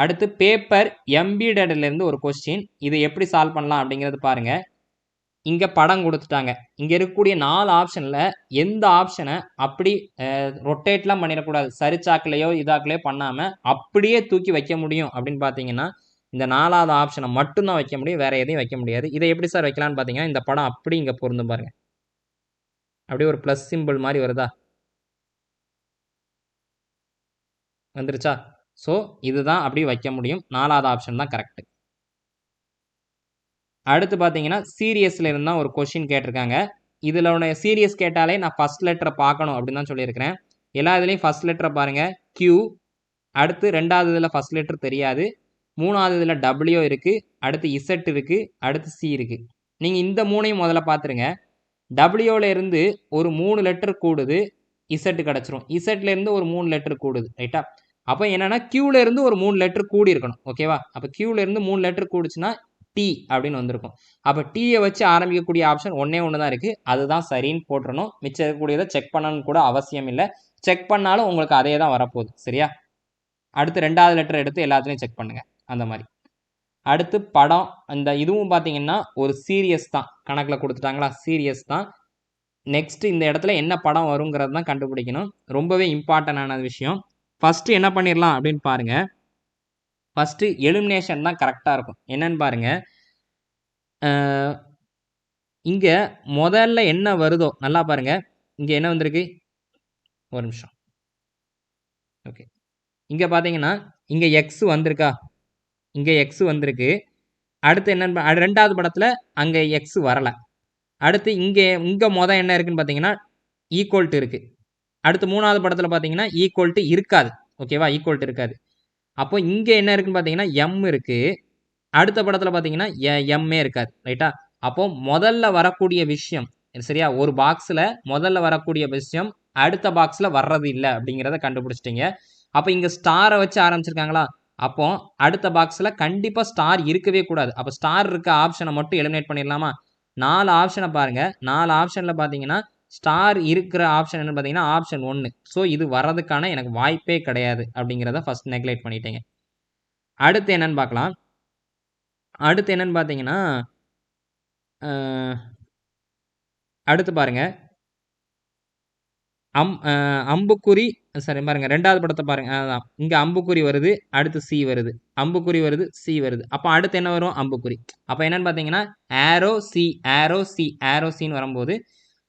அடுத்து பேப்பர் எம்பீடட்லேருந்து ஒரு கொஸ்டின். இது எப்படி சால்வ் பண்ணலாம் அப்படிங்கிறது பாருங்கள். இங்கே படம் கொடுத்துட்டாங்க. இங்கே இருக்கக்கூடிய 4 ஆப்ஷனில் எந்த ஆப்ஷனை அப்படி ரொட்டேட்லாம் பண்ணிடக்கூடாது, சரிச்சாக்கிலையோ இதாக்கிலையோ பண்ணாமல் அப்படியே தூக்கி வைக்க முடியும் அப்படின்னு பார்த்தீங்கன்னா இந்த 4வது ஆப்ஷனை மட்டும்தான் வைக்க முடியும், வேறு எதையும் வைக்க முடியாது. இதை எப்படி சார் வைக்கலான்னு பார்த்தீங்கன்னா இந்த படம் அப்படி இங்கே பொருந்தும் பாருங்கள், அப்படியே ஒரு ப்ளஸ் சிம்பிள் மாதிரி வருதா, வந்துருச்சா? ஸோ இதுதான் அப்படி வைக்க முடியும், 4வது ஆப்ஷன் தான் கரெக்ட். அடுத்து பார்த்தீங்கன்னா சீரியஸில் இருந்தால் ஒரு கொஷின் கேட்டிருக்காங்க. இதில் சீரியஸ் கேட்டாலே நான் ஃபஸ்ட் லெட்டரை பார்க்கணும் அப்படின்னு தான் சொல்லியிருக்கிறேன். எல்லா இதுலேயும் ஃபஸ்ட் லெட்டரை பாருங்கள், கியூ. அடுத்து 2வது இதில் ஃபஸ்ட் லெட்டர் தெரியாது. 3வது இதில் டபிள்யூ இருக்குது. அடுத்து இசட் இருக்குது. அடுத்து சி இருக்குது. நீங்கள் இந்த 3ஐயும் முதல்ல பார்த்துருங்க. டபிள்யூலேருந்து ஒரு 3 லெட்டர் கூடுது, இசட் கிடச்சிரும். இசட்லேருந்து ஒரு 3 லெட்டர் கூடுது. ரைட்டா? அப்போ என்னென்னா கியூலேருந்து ஒரு 3 லெட்டர் கூடி இருக்கணும். ஓகேவா? அப்போ கியூலேருந்து 3 லெட்டர் கூடுச்சுன்னா டி அப்படின்னு வந்திருக்கும். அப்போ டீயை வச்சு ஆரம்பிக்கக்கூடிய ஆப்ஷன் ஒன்று தான் இருக்குது, அதுதான் சரின்னு போட்டுறணும். மிச்சம் இருக்கக்கூடியதை செக் பண்ணணும்னு கூட அவசியம் இல்லை. செக் பண்ணாலும் உங்களுக்கு அதே தான் வரப்போகுது. சரியா? அடுத்து 2வது லெட்டர் எடுத்து எல்லாத்துலேயும் செக் பண்ணுங்கள் அந்த மாதிரி. அடுத்து படம், இந்த இதுவும் பார்த்தீங்கன்னா ஒரு சீரியஸ் தான், கணக்கில் கொடுத்துட்டாங்களா, சீரியஸ் தான். நெக்ஸ்ட் இந்த இடத்துல என்ன படம் வருங்கிறது தான் கண்டுபிடிக்கணும், ரொம்பவே இம்பார்ட்டண்டான விஷயம். ஃபஸ்ட்டு என்ன பண்ணிடலாம் அப்படின்னு பாருங்கள். ஃபஸ்ட்டு எலிமினேஷன் தான் கரெக்டாக இருக்கும். என்னன்னு பாருங்கள், இங்கே முதல்ல என்ன வருதோ நல்லா பாருங்கள். இங்கே என்ன வந்திருக்கு, ஒரு நிமிஷம். ஓகே, இங்கே பார்த்தீங்கன்னா இங்கே எக்ஸ் வந்திருக்கா, இங்கே எக்ஸ் வந்திருக்கு. அடுத்து என்னன்னு 2வது படத்தில் அங்கே எக்ஸ் வரலை. அடுத்து இங்கே என்ன இருக்குன்னு பார்த்தீங்கன்னா ஈக்குவல்ட்டு இருக்குது. அடுத்து 3வது படத்தில் பார்த்தீங்கன்னா ஈக்குவல்ட்டு இருக்காது. ஓகேவா? ஈக்குவல்ட்டு இருக்காது. அப்போ இங்கே என்ன இருக்குன்னு பார்த்தீங்கன்னா எம் இருக்குது. அடுத்த படத்தில் பார்த்தீங்கன்னா எம்மே இருக்காது. ரைட்டா? அப்போ முதல்ல வரக்கூடிய விஷயம் சரியா, ஒரு பாக்ஸில் முதல்ல வரக்கூடிய விஷயம் அடுத்த பாக்ஸில் வர்றது இல்லை அப்படிங்கிறத கண்டுபிடிச்சிட்டிங்க. அப்போ இங்கே ஸ்டாரை வச்சு ஆரம்பிச்சிருக்காங்களா, அப்போ அடுத்த பாக்ஸில் கண்டிப்பாக ஸ்டார் இருக்கவே கூடாது. அப்போ ஸ்டார் இருக்க ஆப்ஷனை மட்டும் எலிமினேட் பண்ணிடலாமா? 4 ஆப்ஷனை பாருங்கள். 4 ஆப்ஷனில் பார்த்தீங்கன்னா ஸ்டார் இருக்கிற ஆப்ஷன் என்னன்னு பார்த்தீங்கன்னா ஆப்ஷன் 1. ஸோ இது வர்றதுக்கான எனக்கு வாய்ப்பே கிடையாது அப்படிங்கிறத ஃபர்ஸ்ட் நெக்லெக்ட் பண்ணிட்டேங்க. அடுத்து என்னன்னு பார்க்கலாம். அடுத்து என்னன்னு பார்த்தீங்கன்னா அடுத்து பாருங்க அம்புக்குறி சரி பாருங்க 2வது படத்தை பாருங்க. அதான் இங்க அம்புக்குறி வருது, அடுத்து சி வருது, அம்புக்குறி வருது, சி வருது. அப்போ அடுத்து என்ன வரும்? அம்புக்குறி. அப்போ என்னன்னு பார்த்தீங்கன்னா ஆரோ சி ஆரோ சி ஆரோ சின்னு வரும்போது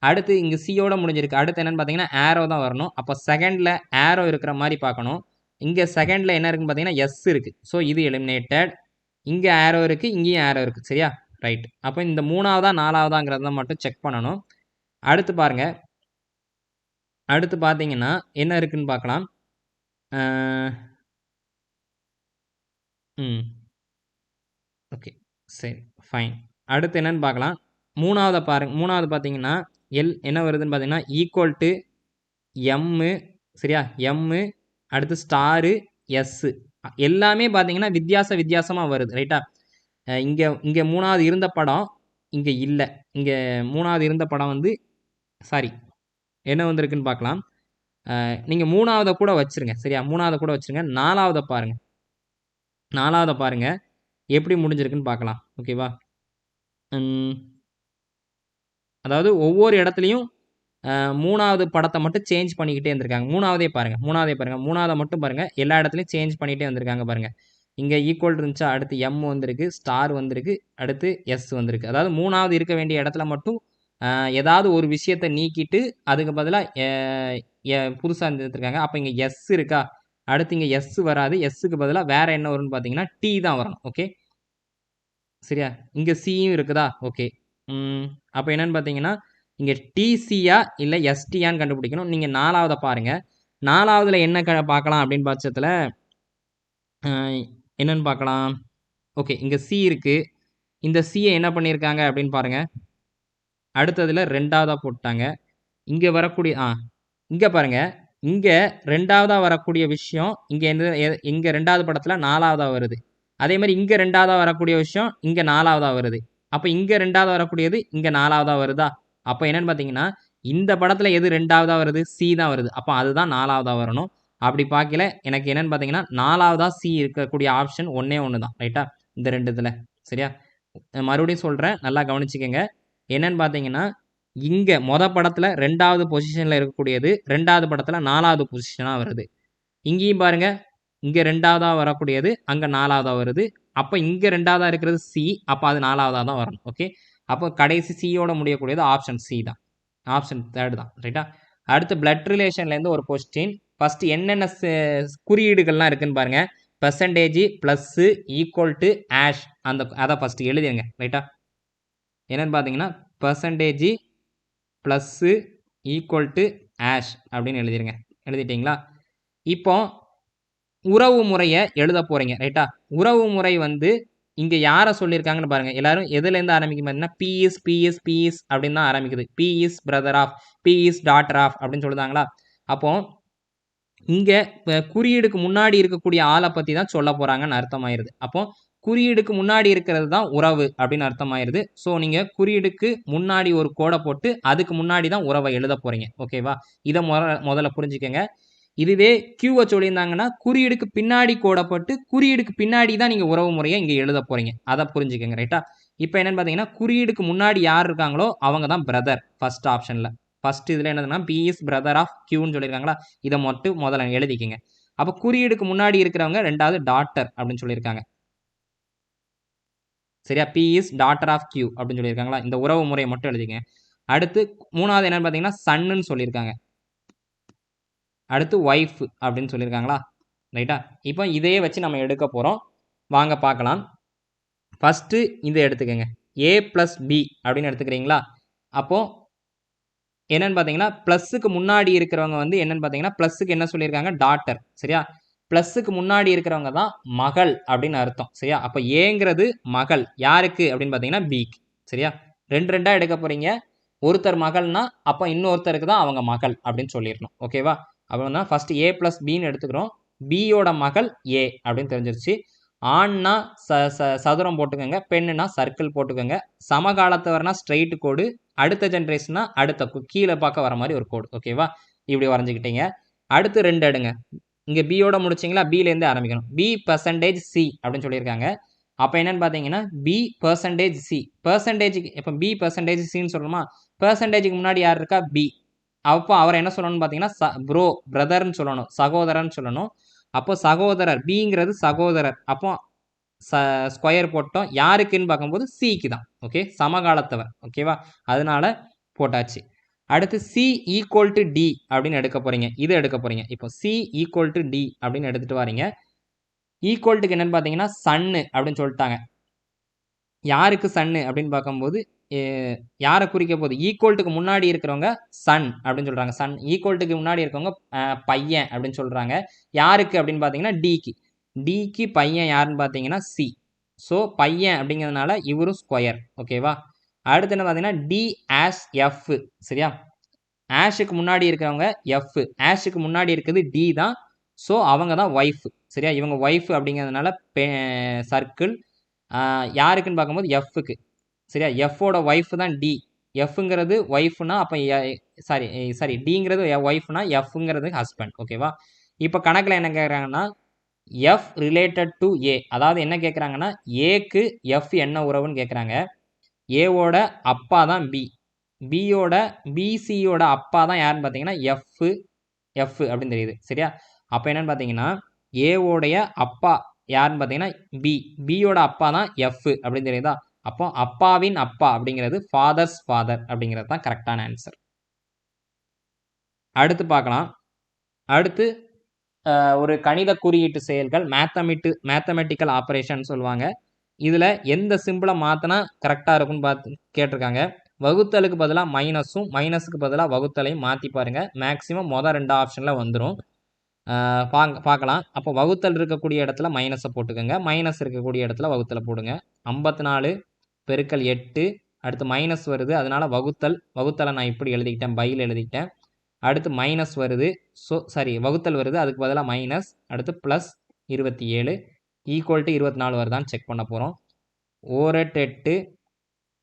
அடுத்து இங்க சியோட முடிஞ்சிருக்கு. அடுத்து என்னன்னு பார்த்தீங்கன்னா ஆரோ தான் வரணும். அப்போ செகண்ட்ல ஆரோ இருக்கிற மாதிரி பார்க்கணும். இங்க செகண்ட்ல என்ன இருக்குன்னு பார்த்தீங்கன்னா எஸ் இருக்கு. ஸோ இது எலிமினேட்டட். இங்க ஆரோ இருக்கு, இங்கேயும் ஆரோ இருக்கு. சரியா? ரைட். அப்போ இந்த 3வதா 4வதாங்கிறத மட்டும் செக் பண்ணணும். அடுத்து பாருங்க. அடுத்து பார்த்தீங்கன்னா என்ன இருக்குன்னு பார்க்கலாம். ஓகே சரி ஃபைன். அடுத்து என்னன்னு பார்க்கலாம். 3வத பாருங்க. 3வது பார்த்தீங்கன்னா என்ன வருதுன்னு பார்த்தீங்கன்னா ஈக்குவல் டு எம்மு. சரியா? எம்மு அடுத்து ஸ்டாரு எஸ்ஸு எல்லாமே பார்த்தீங்கன்னா வித்தியாசமாக வருது. ரைட்டா? இங்கே 3வது இருந்த படம் இங்கே இல்லை. இங்கே 3வது இருந்த படம் வந்து சாரி என்ன வந்திருக்குன்னு பார்க்கலாம். நீங்கள் 3வத கூட வச்சுருங்க. சரியா? 3வத கூட வச்சுருங்க. 4வத பாருங்கள். 4வத பாருங்கள் எப்படி முடிஞ்சிருக்குன்னு பார்க்கலாம். ஓகேவா? அதாவது ஒவ்வொரு இடத்துலையும் 3வது படத்தை மட்டும் சேஞ்ச் பண்ணிக்கிட்டே இருந்திருக்காங்க. 3வதே பாருங்கள். 3வத மட்டும் பாருங்கள். எல்லா இடத்துலையும் சேஞ்ச் பண்ணிகிட்டே வந்திருக்காங்க பாருங்கள். இங்கே ஈக்குவல் இருந்துச்சா, அடுத்து எம் வந்திருக்கு, ஸ்டார் வந்திருக்கு, அடுத்து எஸ் வந்திருக்கு. அதாவது 3வது இருக்க வேண்டிய இடத்துல மட்டும் ஏதாவது ஒரு விஷயத்தை நீக்கிட்டு அதுக்கு பதிலாக புதுசாக இருந்துருக்காங்க. அப்போ இங்கே எஸ் இருக்கா, அடுத்து இங்கே எஸ் வராது. எஸ்ஸுக்கு பதிலாக வேற என்ன வரும்னு பார்த்தீங்கன்னா டி தான் வரணும். ஓகே சரியா? இங்கே சியும் இருக்குதா? ஓகே. அப்போ என்னன்னு பார்த்தீங்கன்னா இங்கே டிசியா இல்லை எஸ்டியான்னு கண்டுபிடிக்கணும். நீங்கள் 4வத பாருங்கள். 4வதுல என்ன பார்க்கலாம் அப்படின்னு பட்சத்தில் என்னன்னு பார்க்கலாம். ஓகே இங்கே சி இருக்குது. இந்த சியை என்ன பண்ணியிருக்காங்க அப்படின்னு பாருங்கள். அடுத்ததில் 2வதா போட்டாங்க. இங்கே வரக்கூடிய இங்கே பாருங்கள். இங்கே 2வதா வரக்கூடிய விஷயம் இங்கே இங்கே 2வது படத்தில் 4வதா வருது. அதே மாதிரி இங்கே 2வதா வரக்கூடிய விஷயம் இங்கே 4வதா வருது. அப்போ இங்கே 2வதா வரக்கூடியது இங்கே 4வதா வருதா? அப்போ என்னன்னு பார்த்தீங்கன்னா இந்த படத்தில் எது 2வதா வருது? சி தான் வருது. அப்போ அதுதான் 4வதா வரணும். அப்படி பார்க்கல எனக்கு என்னன்னு பார்த்தீங்கன்னா 4வதா சி இருக்கக்கூடிய ஆப்ஷன் ஒன்றே தான். ரைட்டா? இந்த 2 இதில். சரியா? மறுபடியும் சொல்கிறேன், நல்லா கவனிச்சுக்கோங்க. என்னன்னு பார்த்தீங்கன்னா இங்கே படத்தில் 2வது பொசிஷனில் இருக்கக்கூடியது 2வது படத்தில் 4வது பொசிஷனாக வருது. இங்கேயும் பாருங்க, இங்கே 2வதா வரக்கூடியது அங்கே 4வதா வருது. அப்போ இங்கே 2வதா இருக்கிறது சி. அப்போ அது 4வதா தான் வரணும். ஓகே அப்போ கடைசி சியோட முடியக்கூடியது ஆப்ஷன் சி தான். ஆப்ஷன் 3 தான். ரைட்டா? அடுத்து பிளட் ரிலேஷன்லேருந்து ஒரு கொஸ்டின். ஃபர்ஸ்ட் என்னென்ன குறியீடுகள்லாம் இருக்குன்னு பாருங்க. Percentage plus equal to ash அதை ஃபஸ்ட்டு எழுதிடுங்க. ரைட்டா? என்னென்னு பார்த்தீங்கன்னா percentage plus equal to ash அப்படின்னு எழுதிடுங்க. எழுதிட்டிங்களா? இப்போ உறவு முறையை எழுத போகிறீங்க. ரைட்டா? உறவு முறை வந்து இங்கே யாரை சொல்லியிருக்காங்கன்னு பாருங்கள். எல்லாரும் எதுலேருந்து ஆரம்பிக்கும் பார்த்தீங்கன்னா பிஇஸ் அப்படின்னு தான் ஆரம்பிக்குது. பிஇஸ் பிரதர் ஆஃப், பிஇஸ் டாட்டர் ஆஃப் அப்படின்னு சொல்லுதாங்களா? அப்போ இங்கே குறியீடுக்கு முன்னாடி இருக்கக்கூடிய ஆளை பற்றி தான் சொல்ல போகிறாங்கன்னு அர்த்தமாயிருது. அப்போ குறியீடுக்கு முன்னாடி இருக்கிறது தான் உறவு அப்படின்னு அர்த்தமாயிருது. ஸோ நீங்கள் குறியீடுக்கு முன்னாடி ஒரு கோடை போட்டு அதுக்கு முன்னாடி தான் உறவை எழுத போகிறீங்க. ஓகேவா? இதை முதல்ல புரிஞ்சுக்கங்க. இதுவே கியூவை சொல்லியிருந்தாங்கன்னா குறியீடுக்கு பின்னாடி கோடை போட்டு குறியீடுக்கு பின்னாடி தான் நீங்கள் உறவு முறையை இங்கே எழுத போகிறீங்க. அதை புரிஞ்சுக்கங்க. ரைட்டா? இப்போ என்னென்னு பார்த்தீங்கன்னா குறியீடுக்கு முன்னாடி யார் இருக்காங்களோ அவங்க தான் பிரதர். ஃபர்ஸ்ட் ஆப்ஷனில் ஃபர்ஸ்ட் இதில் என்னதுன்னா பிஇஸ் பிரதர் ஆஃப் கியூன்னு சொல்லியிருக்காங்களா? இதை மட்டும் முதல்ல எழுதிக்கிங்க. அப்போ குறியீடுக்கு முன்னாடி இருக்கிறவங்க 2வது டாட்டர் அப்படின்னு சொல்லியிருக்காங்க. சரியா? பிஇஸ் டாட்டர் ஆஃப் கியூ அப்படின்னு சொல்லியிருக்காங்களா? இந்த உறவு முறையை மட்டும் எழுதிக்கங்க. அடுத்து 3வது என்னன்னு பார்த்தீங்கன்னா சன்னுன்னு சொல்லியிருக்காங்க. அடுத்து ஒய்ஃப் அப்படின்னு சொல்லியிருக்காங்களா? ரைட்டா? இப்போ இதையே வச்சு நம்ம எடுக்க போகிறோம். வாங்க பார்க்கலாம். ஃபஸ்ட்டு இதை எடுத்துக்கோங்க. ஏ ப்ளஸ் பி அப்படின்னு எடுத்துக்கிறீங்களா? அப்போது என்னன்னு பார்த்தீங்கன்னா ப்ளஸ்ஸுக்கு முன்னாடி இருக்கிறவங்க வந்து என்னன்னு பார்த்தீங்கன்னா ப்ளஸ்ஸுக்கு என்ன சொல்லியிருக்காங்க? டாட்டர். சரியா? ப்ளஸ்ஸுக்கு முன்னாடி இருக்கிறவங்க தான் மகள் அப்படின்னு அர்த்தம். சரியா? அப்போ ஏங்கிறது மகள் யாருக்கு அப்படின்னு பார்த்தீங்கன்னா பிக்கு. சரியா? 2 எடுக்க போகிறீங்க. ஒருத்தர் மகள்னா அப்போ இன்னொருத்தருக்கு தான் அவங்க மகள் அப்படின்னு சொல்லிடணும். ஓகேவா? அப்போ தான் ஃபஸ்ட்டு ஏ ப்ளஸ் பின்னு எடுத்துக்கிறோம். பியோட மகள் ஏ அப்படின்னு தெரிஞ்சிருச்சு. ஆண்னா சதுரம் போட்டுக்கோங்க, பெண்ணுனா சர்க்கிள் போட்டுக்கோங்க, சமகாலத்தவர்னா ஸ்ட்ரெயிட் கோடு, அடுத்த ஜென்ரேஷன்னா அடுத்த கீழே பார்க்க வர மாதிரி ஒரு கோடு. ஓகேவா? இப்படி வரைஞ்சிக்கிட்டீங்க. அடுத்து 2 எடுங்க. இங்கே பியோட முடிச்சிங்களா, பிலேருந்து ஆரம்பிக்கணும். பி பர்சன்டேஜ் சி அப்படின்னு சொல்லியிருக்காங்க. அப்போ என்னன்னு பார்த்தீங்கன்னா பி பர்சன்டேஜ் சி. பர்சன்டேஜுக்கு இப்போ பி பர்சன்டேஜ் சின்னு சொல்லணுமா, பர்சன்டேஜுக்கு முன்னாடி யார் இருக்கா, பி. அப்போ அவர் என்ன சொல்லணும்னு பார்த்தீங்கன்னா ப்ரோ, பிரதர்ன்னு சொல்லணும், சகோதரன்னு சொல்லணும். அப்போ சகோதரர், பிங்கிறது சகோதரர். அப்போ ஸ்கொயர் போட்டோம். யாருக்குன்னு பார்க்கும்போது சிக்கு தான். ஓகே, சமகாலத்தவர். ஓகேவா? அதனால போட்டாச்சு. அடுத்து சி ஈக்குவல் டு டி அப்படின்னு எடுக்க போறீங்க. இது எடுக்க போறீங்க. இப்போ சி ஈக்குவல் டு டி அப்படின்னு எடுத்துட்டு வரீங்க. ஈக்குவல்ட்டுக்கு என்னன்னு பார்த்தீங்கன்னா சன்னு அப்படின்னு சொல்லிட்டாங்க. யாருக்கு சன்னு அப்படின்னு பார்க்கும்போது யாரை குறிக்க போகுது, ஈக்குவல்ட்டுக்கு முன்னாடி இருக்கிறவங்க சன் அப்படின்னு சொல்றாங்க. சன் ஈக்குவல்ட்டுக்கு முன்னாடி இருக்கவங்க பையன் அப்படின்னு சொல்றாங்க. யாருக்கு அப்படின்னு பார்த்தீங்கன்னா டிக்கு. டிக்கு பையன் யாருன்னு பார்த்தீங்கன்னா சி. ஸோ பையன் அப்படிங்கிறதுனால இவரும் ஸ்கொயர். ஓகேவா? அடுத்து என்ன பார்த்தீங்கன்னா டி ஆஷ் எஃப். சரியா? ஆஷுக்கு முன்னாடி இருக்கிறவங்க எஃப், ஆஷுக்கு முன்னாடி இருக்கிறது டி தான். ஸோ அவங்க தான் ஒய்ஃப். சரியா? இவங்க ஒய்ஃப் அப்படிங்கிறதுனால சர்க்கிள். யாருக்குன்னு பார்க்கும்போது எஃப்க்கு. சரியா? எஃப்போட ஒய்ஃப் தான் டி. எஃப்ங்கிறது ஒய்ஃப்னா அப்போ சாரி டிங்கிறது ஒய்ஃப்னா எஃப்ங்கிறது ஹஸ்பண்ட். ஓகேவா? இப்போ கணக்கில் என்ன கேட்குறாங்கன்னா எஃப் ரிலேட்டட் டு ஏ. அதாவது என்ன கேட்குறாங்கன்னா ஏக்கு எஃப் என்ன உறவுன்னு கேட்குறாங்க. ஏவோட அப்பா தான் பி. பிசியோட அப்பா தான் யாருன்னு பார்த்தீங்கன்னா எஃப் அப்படின்னு தெரியுது. சரியா? அப்போ என்னன்னு பார்த்தீங்கன்னா ஏவோடைய அப்பா யாருன்னு பார்த்தீங்கன்னா பியோட அப்பா தான் எஃப் அப்படின்னு தெரியுதா? அப்போ அப்பாவின் அப்பா அப்படிங்கிறது ஃபாதர்ஸ் ஃபாதர் அப்படிங்கிறது தான் கரெக்டான ஆன்சர். அடுத்து பார்க்கலாம். அடுத்து ஒரு கணித குறியீட்டு செயல்கள், மேத்தமெட்டிக்கல் ஆப்ரேஷன் சொல்லுவாங்க. இதில் எந்த சிம்பிளை மாற்றினா கரெக்டாக இருக்கும்னு பார்த்து கேட்டிருக்காங்க. வகுத்தலுக்கு பதிலாக மைனஸும், மைனஸுக்கு பதிலாக வகுத்தலையும் மாற்றி பாருங்கள். மேக்ஸிமம் மொதல் 2 ஆப்ஷனில் வந்துடும். பார்க்கலாம். அப்போ வகுத்தல் இருக்கக்கூடிய இடத்துல மைனஸை போட்டுக்கோங்க, மைனஸ் இருக்கக்கூடிய இடத்துல வகுத்தலை போடுங்க. 54 பெருக்கல் 8. அடுத்து மைனஸ் வருது, அதனால வகுத்தலை நான் இப்படி எழுதிக்கிட்டேன், பையில் எழுதிக்கிட்டேன். அடுத்து மைனஸ் வருது, வகுத்தல் வருது, அதுக்கு பதிலாக மைனஸ். அடுத்து ப்ளஸ் 27 ஈக்குவல் டு 24 வருதான்னு செக் பண்ண போகிறோம். 8 8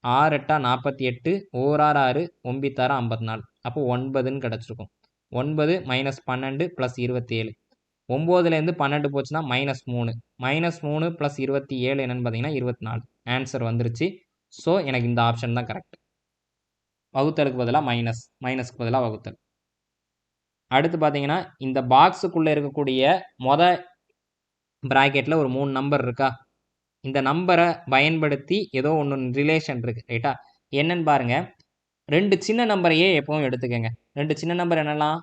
6 8 48 1 6 6 9 6 54. அப்போ 9ன்னு கிடச்சிருக்கும். 9 மைனஸ் 12 ப்ளஸ் 27. 9லேருந்து 12 போச்சுன்னா -3. -3 ப்ளஸ் 27 என்னன்னு பார்த்தீங்கன்னா 24. ஆன்சர் வந்துருச்சு. ஸோ எனக்கு இந்த ஆப்ஷன் தான் கரெக்ட். வகுத்தலுக்கு பதிலாக மைனஸ்க்கு பதிலாக வகுத்தல். அடுத்து பார்த்தீங்கன்னா இந்த பாக்ஸுக்குள்ளே இருக்கக்கூடிய ப்ராக்கெட்டில் ஒரு 3 நம்பர் இருக்கா? இந்த நம்பரை பயன்படுத்தி ஏதோ ஒன்று ரிலேஷன் இருக்குது, ரைட்டா? என்னன்னு பாருங்கள். 2 சின்ன நம்பரையே எப்பவும் எடுத்துக்கங்க. 2 சின்ன நம்பர் என்னெல்லாம்?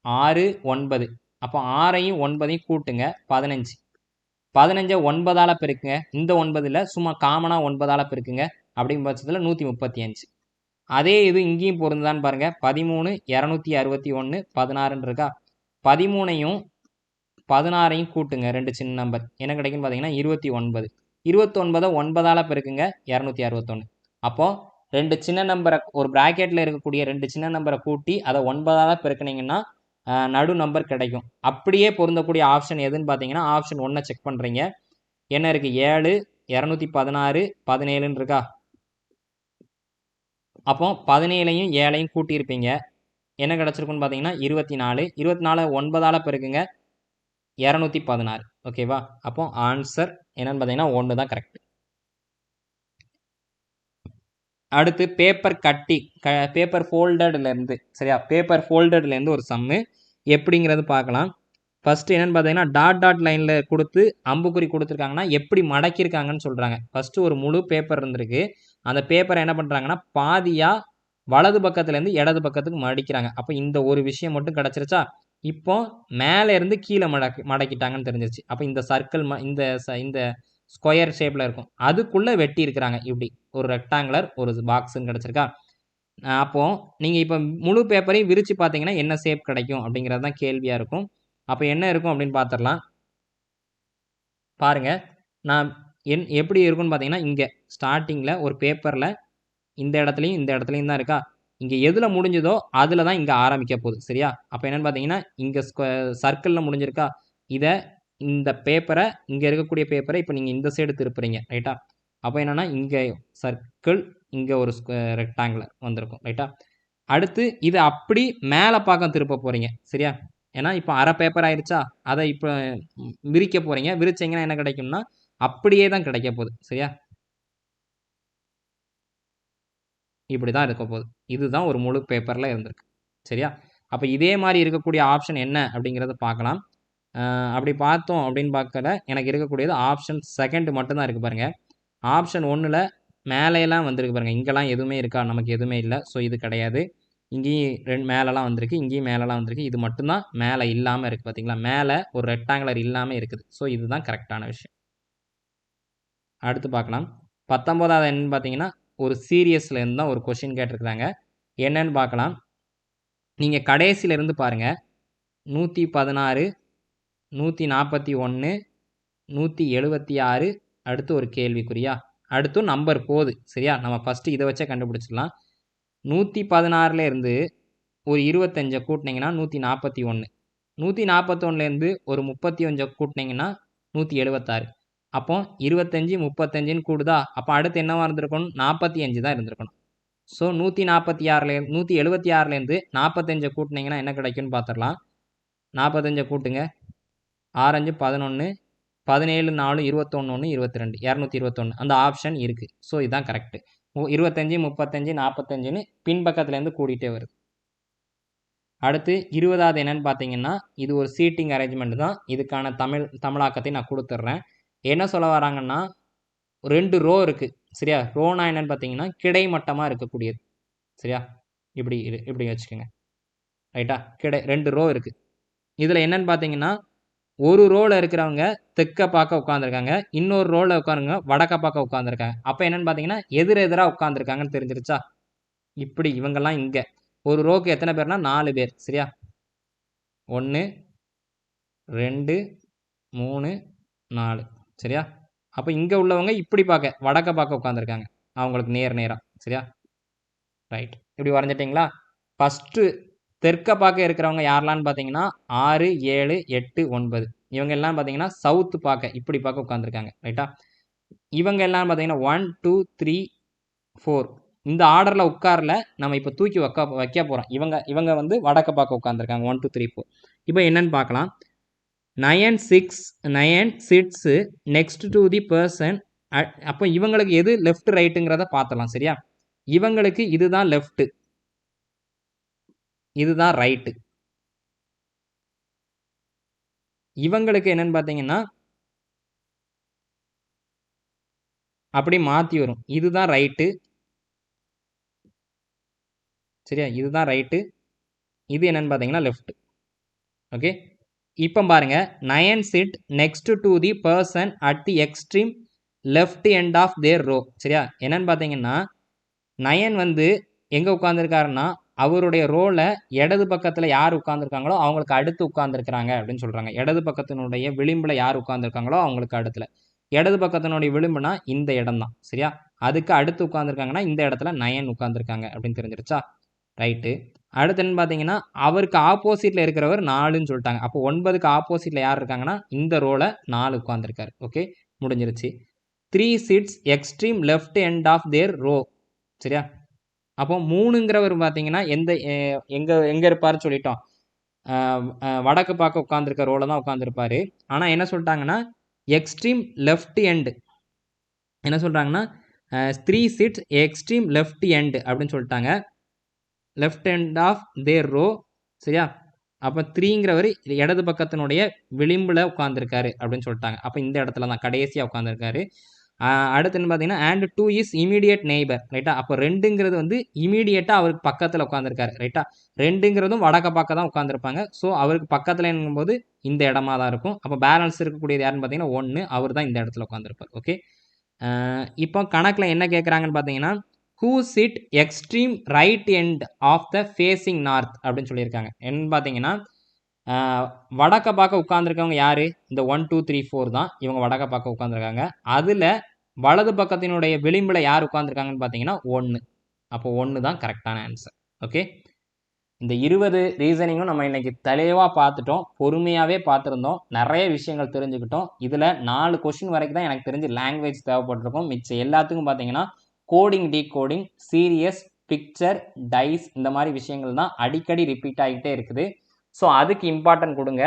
6 9. அப்போ 6ஐயும் 9ஐயும் கூட்டுங்க, 15. 15 9ஆல் பெருக்குங்க. இந்த 9ல் சும்மா காமனாக 9ஆல் பெருக்குங்க. அப்படிங்கிற பட்சத்தில் 135. அதே இது இங்கேயும் பொருந்துதான்னு பாருங்கள். 13 261 16 இருக்கா? 13ஐயும் 16ஐயும் கூட்டுங்க, 2 சின்ன நம்பர். என்ன கிடைக்குன்னு பார்த்தீங்கன்னா 29. 29 9ஆல் பெருக்குங்க, 261. அப்போது 2 சின்ன நம்பரை, ஒரு ப்ராக்கெட்டில் இருக்கக்கூடிய 2 சின்ன நம்பரை கூட்டி அதை 9ஆல் பெருக்குனீங்கன்னா நடு நம்பர் கிடைக்கும். அப்படியே பொருந்தக்கூடிய ஆப்ஷன் எதுன்னு பார்த்தீங்கன்னா ஆப்ஷன் 1 செக் பண்ணுறீங்க. என்ன இருக்குது? 7 216 17ன்னு இருக்கா? அப்போ 17ஐயும் 7ஐயும் கூட்டியிருப்பீங்க. என்ன கிடச்சிருக்குன்னு பார்த்தீங்கன்னா 24. 24 9ஆல் பெருக்குங்க, 216. ஓகேவா? அப்போ ஆன்சர் என்னன்னு பார்த்தீங்கன்னா 1 தான் கரெக்ட். அடுத்து பேப்பர் ஃபோல்டட்லேருந்து, சரியா? பேப்பர் ஃபோல்டட்லேருந்து ஒரு சம்மு எப்படிங்கிறது பார்க்கலாம். ஃபஸ்ட்டு என்னென்னு பார்த்தீங்கன்னா டாட் லைனில் கொடுத்து அம்புக்குறி கொடுத்துருக்காங்கன்னா எப்படி மடக்கியிருக்காங்கன்னு சொல்கிறாங்க. ஃபஸ்ட்டு ஒரு முழு பேப்பர் இருந்திருக்கு. அந்த பேப்பரை என்ன பண்ணுறாங்கன்னா பாதியாக வலது பக்கத்துலேருந்து இடது பக்கத்துக்கு மடிக்கிறாங்க. அப்போ இந்த ஒரு விஷயம் மட்டும் கிடச்சிருச்சா? இப்போ மேலே இருந்து கீழே மடக்கிட்டாங்கன்னு தெரிஞ்சிருச்சு. அப்போ இந்த சர்க்கிள் இந்த ஸ்கொயர் ஷேப்பில் இருக்கும், அதுக்குள்ளே வெட்டி இருக்கிறாங்க. இப்படி ஒரு ரெக்டாங்குலர் ஒரு பாக்ஸுன்னு கிடச்சிருக்கா? அப்போது நீங்கள் இப்போ முழு பேப்பரையும் விரித்து பார்த்தீங்கன்னா என்ன ஷேப் கிடைக்கும் அப்படிங்கிறது தான் கேள்வியாக இருக்கும். அப்போ என்ன இருக்கும் அப்படின்னு பார்த்துடலாம். பாருங்கள், நான் எப்படி இருக்குன்னு பார்த்தீங்கன்னா இங்கே ஸ்டார்டிங்கில் ஒரு பேப்பரில் இந்த இடத்துலையும் தான் இருக்கா? இங்கே எதில் முடிஞ்சதோ அதில் தான் இங்கே ஆரம்பிக்க போகுது. சரியா? அப்போ என்னென்னு பார்த்தீங்கன்னா இங்கே சர்க்கிளில் முடிஞ்சிருக்கா? இந்த பேப்பரை, இங்கே இருக்கக்கூடிய பேப்பரை இப்போ நீங்கள் இந்த சைடு திருப்புறீங்க, ரைட்டா? அப்போ என்னென்னா இங்கே சர்க்கிள், இங்கே ஒரு ரெக்டாங்குலர் வந்திருக்கும் ரைட்டா. அடுத்து இது அப்படி மேலே பக்கம் திருப்ப போகிறீங்க சரியா. ஏன்னா இப்போ அரை பேப்பர் ஆயிடுச்சா, அதை இப்போ விரிக்க போகிறீங்க. விரிச்சிங்கன்னா என்ன கிடைக்கும்னா அப்படியே தான் கிடைக்க போகுது சரியா. இப்படி தான் இருக்க போகுது. இதுதான் ஒரு முழு பேப்பரில் இருந்திருக்கு சரியா. அப்போ இதே மாதிரி இருக்கக்கூடிய ஆப்ஷன் என்ன அப்படிங்கிறத பார்க்கலாம். அப்படி பார்த்தோம் அப்படின்னு பார்க்கல எனக்கு இருக்கக்கூடியது ஆப்ஷன் செகண்ட் மட்டும்தான் இருக்குது பாருங்கள். ஆப்ஷன் ஒன்றில் மேலேலாம் வந்திருக்கு பாருங்கள். இங்கெல்லாம் எதுவுமே இருக்கா, நமக்கு எதுவுமே இல்லை. ஸோ இது கிடையாது. இங்கேயும் ரெண்டு மேலெலாம் வந்திருக்கு, இங்கேயும் மேலெலாம் வந்திருக்கு. இது மட்டும்தான் மேலே இல்லாமல் இருக்குது பார்த்தீங்களா. மேலே ஒரு ரெக்டாங்குலர் இல்லாமல் இருக்குது. ஸோ இதுதான் கரெக்டான விஷயம். அடுத்து பார்க்கலாம். 19வது என்னன்னு பார்த்தீங்கன்னா ஒரு சீரியஸ்லேருந்து தான் ஒரு கொஷின் கேட்டிருக்கிறாங்க. என்னன்னு பார்க்கலாம். நீங்கள் கடைசியிலேருந்து பாருங்கள். 116, 141, 176, அடுத்து ஒரு கேள்விக்குறியா, அடுத்து நம்பர் போகுது சரியா. நம்ம ஃபஸ்ட்டு இதை வச்சே கண்டுபிடிச்சிடலாம். 116லேருந்து ஒரு 25 கூட்டினீங்கன்னா 141, 141லேருந்து ஒரு 35 கூட்டினீங்கன்னா 176. அப்போ 25 35ன்னு கூடுதா. அப்போ அடுத்து என்னவா இருந்திருக்கணும், 45 தான் இருந்திருக்கணும். ஸோ 176லேருந்து 45 கூட்டினீங்கன்னா என்ன கிடைக்கும்னு பார்த்துடலாம். 45 கூட்டுங்க, 6 5 11, 17 4 21 22, 221 அந்த ஆப்ஷன் இருக்குது. ஸோ இதுதான் கரெக்டு. 25 35 45ன்னு பின்பக்கத்துலேருந்து கூட்டிகிட்டே வருது. அடுத்து 20வது என்னன்னு பார்த்தீங்கன்னா இது ஒரு சீட்டிங் அரேஞ்ச்மெண்ட் தான். இதுக்கான தமிழாக்கத்தை நான் கொடுத்துட்றேன். என்ன சொல்ல வராங்கன்னா 2 ரோ இருக்குது சரியா. ரோனா என்னன்னு பார்த்தீங்கன்னா கிடைமட்டமாக இருக்கக்கூடியது சரியா. இப்படி வச்சுக்கோங்க ரைட்டா. 2 ரோ இருக்குது. இதில் என்னன்னு பார்த்தீங்கன்னா ஒரு ரோவில் இருக்கிறவங்க தெற்க பார்க்க உட்காந்துருக்காங்க, இன்னொரு ரோவில் உட்காருங்க வடக்க பார்க்க உட்காந்துருக்காங்க. அப்போ என்னன்னு பார்த்தீங்கன்னா எதிரெதிராக உட்காந்துருக்காங்கன்னு தெரிஞ்சிருச்சா. இப்படி இவங்கெல்லாம் இங்கே ஒரு ரோக்கு எத்தனை பேர்னா 4 பேர் சரியா. 1 2 3 4 சரியா. அப்போ இங்கே உள்ளவங்க இப்படி பார்க்க வடக்க பார்க்க உட்காந்துருக்காங்க, அவங்களுக்கு நேராக சரியா. ரைட், இப்படி வரைஞ்சிட்டிங்களா. ஃபஸ்ட்டு தெற்க பார்க்க இருக்கிறவங்க யாரெல்லான்னு பார்த்தீங்கன்னா 6 7 8 9 இவங்க எல்லாம் பார்த்தீங்கன்னா சவுத்து பார்க்க இப்படி பார்க்க உட்காந்துருக்காங்க ரைட்டா. இவங்க எல்லாம் பார்த்தீங்கன்னா 1 2 3 4 இந்த ஆர்டரில் உட்காரல, நம்ம இப்போ தூக்கி வைக்க போகிறோம். இவங்க வந்து வடக்க பார்க்க உட்காந்துருக்காங்க 1 2 3 4. இப்போ என்னன்னு பார்க்கலாம். 9 6 9 6 நெக்ஸ்ட் டு தி பர்சன். அப்போ இவங்களுக்கு எது லெஃப்ட் ரைட்டுங்கிறத பார்த்துலாம் சரியா. இவங்களுக்கு இதுதான் லெஃப்ட்டு, இதுதான் ரைட்டு. இவங்களுக்கு என்னன்னு பார்த்தீங்கன்னா அப்படி மாற்றி வரும். இதுதான் ரைட்டு சரியா, இதுதான் ரைட்டு. இது என்னன்னு பார்த்தீங்கன்னா லெஃப்ட். ஓகே, இப்போ பாருங்க 9 sit next to the person at the extreme left end of their row சரியா. என்னன்னு பார்த்தீங்கன்னா 9 வந்து எங்கே உட்காந்துருக்காருன்னா அவருடைய ரோல இடது பக்கத்தில் யார் உட்காந்துருக்காங்களோ அவங்களுக்கு அடுத்து உட்காந்துருக்குறாங்க அப்படின்னு சொல்கிறாங்க. இடது பக்கத்தினுடைய விளிம்பில் யார் உட்காந்துருக்காங்களோ அவங்களுக்கு அடுத்துல. இடது பக்கத்தினுடைய விளிம்புனா இந்த இடம் தான் சரியா. அதுக்கு அடுத்து உட்காந்துருக்காங்கன்னா இந்த இடத்துல 9 உட்காந்துருக்காங்க அப்படின்னு தெரிஞ்சிருச்சா. ரைட்டு. அடுத்து என்ன பார்த்தீங்கன்னா அவருக்கு ஆப்போசிட்டில் இருக்கிறவர் 4ன்னு சொல்லிட்டாங்க. அப்போ 9க்கு ஆப்போசிட்டில் யார் இருக்காங்கன்னா இந்த ரோல 4 உட்காந்துருக்காரு. ஓகே, முடிஞ்சிருச்சு. 3 sits extreme left end of their row சரியா. அப்போ 3ங்கிறவர் பார்த்தீங்கன்னா எங்கே இருப்பாருன்னு சொல்லிட்டோம். வடக்கு பார்க்க உட்காந்துருக்க ரோல தான் உட்காந்துருப்பாரு. ஆனால் என்ன சொல்லிட்டாங்கன்னா எக்ஸ்ட்ரீம் லெஃப்ட் எண்டு என்ன சொல்கிறாங்கன்னா 3 சிட்ஸ் எக்ஸ்ட்ரீம் லெஃப்ட் எண்டு அப்படின்னு சொல்லிட்டாங்க. Left end of their row சரியா. அப்போ 3ங்கிறவர் இடது பக்கத்தினுடைய விளிம்பில் உட்காந்துருக்காரு அப்படின்னு சொல்லிட்டாங்க. அப்போ இந்த இடத்துல தான் கடைசியாக உட்காந்துருக்காரு. அடுத்துன்னு பார்த்தீங்கன்னா அண்ட் 2 இஸ் இமீடியட் நெய்பர் ரைட்டா. அப்போ 2ங்கிறது வந்து இமீடியட்டாக அவருக்கு பக்கத்தில் உட்காந்துருக்காரு ரைட்டா. 2ங்கிறதும் வடக்க பக்கம் தான் உட்காந்துருப்பாங்க. ஸோ அவருக்கு பக்கத்தில் என்னும்போது இந்த இடமா தான் இருக்கும். அப்போ பேலன்ஸ் இருக்கக்கூடியது யாருன்னு பார்த்தீங்கன்னா 1, அவர் தான் இந்த இடத்துல உட்காந்துருப்பார். ஓகே, இப்போ கணக்கில் என்ன கேட்குறாங்கன்னு பார்த்தீங்கன்னா who sit extreme right end of the facing north அப்படின்னு சொல்லியிருக்காங்க. என்னன்னு பார்த்தீங்கன்னா வடக்க பார்க்க உட்காந்துருக்கவங்க யார், இந்த 1 2 3 4 தான் இவங்க வடக்க பார்க்க உட்காந்துருக்காங்க. அதில் வலது பக்கத்தினுடைய விளிம்பில் யார் உட்காந்துருக்காங்கன்னு பார்த்தீங்கன்னா 1. அப்போ 1 தான் கரெக்டான ஆன்சர். ஓகே, இந்த 20 ரீசனிங்கும் நம்ம இன்னைக்கு தெளிவாக பார்த்துட்டோம், பொறுமையாகவே பார்த்துருந்தோம், நிறைய விஷயங்கள் தெரிஞ்சுக்கிட்டோம். இதில் 4 கொஷின் வரைக்கும் தான் எனக்கு தெரிஞ்சு லாங்குவேஜ் தேவைப்பட்டிருக்கும். மிச்சம் எல்லாத்துக்கும் பார்த்தீங்கன்னா coding decoding series picture dice இந்த மாதிரி விஷயங்கள் தான் அடிக்கடி ரிப்பீட் ஆகிட்டே இருக்குது. ஸோ அதுக்கு இம்பார்ட்டன்ட் கொடுங்க.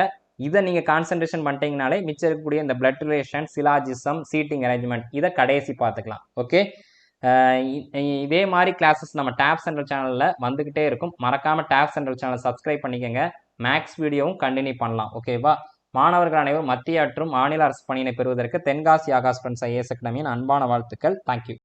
இதை நீங்கள் கான்சன்ட்ரேஷன் பண்ணிட்டீங்கனாலே மிச்சம் இருக்கக்கூடிய இந்த blood relation syllogism seating arrangement இதை கடைசி பார்த்துக்கலாம். ஓகே, இதே மாதிரி கிளாஸஸ் நம்ம டேப் சென்ட்ரல் சேனலில் வந்துக்கிட்டே இருக்கும். மறக்காமல் டேப் சென்ட்ரல் சேனல் சப்ஸ்கிரைப் பண்ணிக்கோங்க. மேக்ஸ் வீடியோவும் கண்டினியூ பண்ணலாம். ஓகேவா? மாணவர்கள் அனைவரும் மத்திய மற்றும் மாநில அரசு பணியினை பெறுவதற்கு தென்காசி ஆகாஷ் ஃப்ரெண்ட்ஸ் ஐஏஎஸ் அகாடமியின் அன்பான வாழ்த்துக்கள். தேங்க்யூ.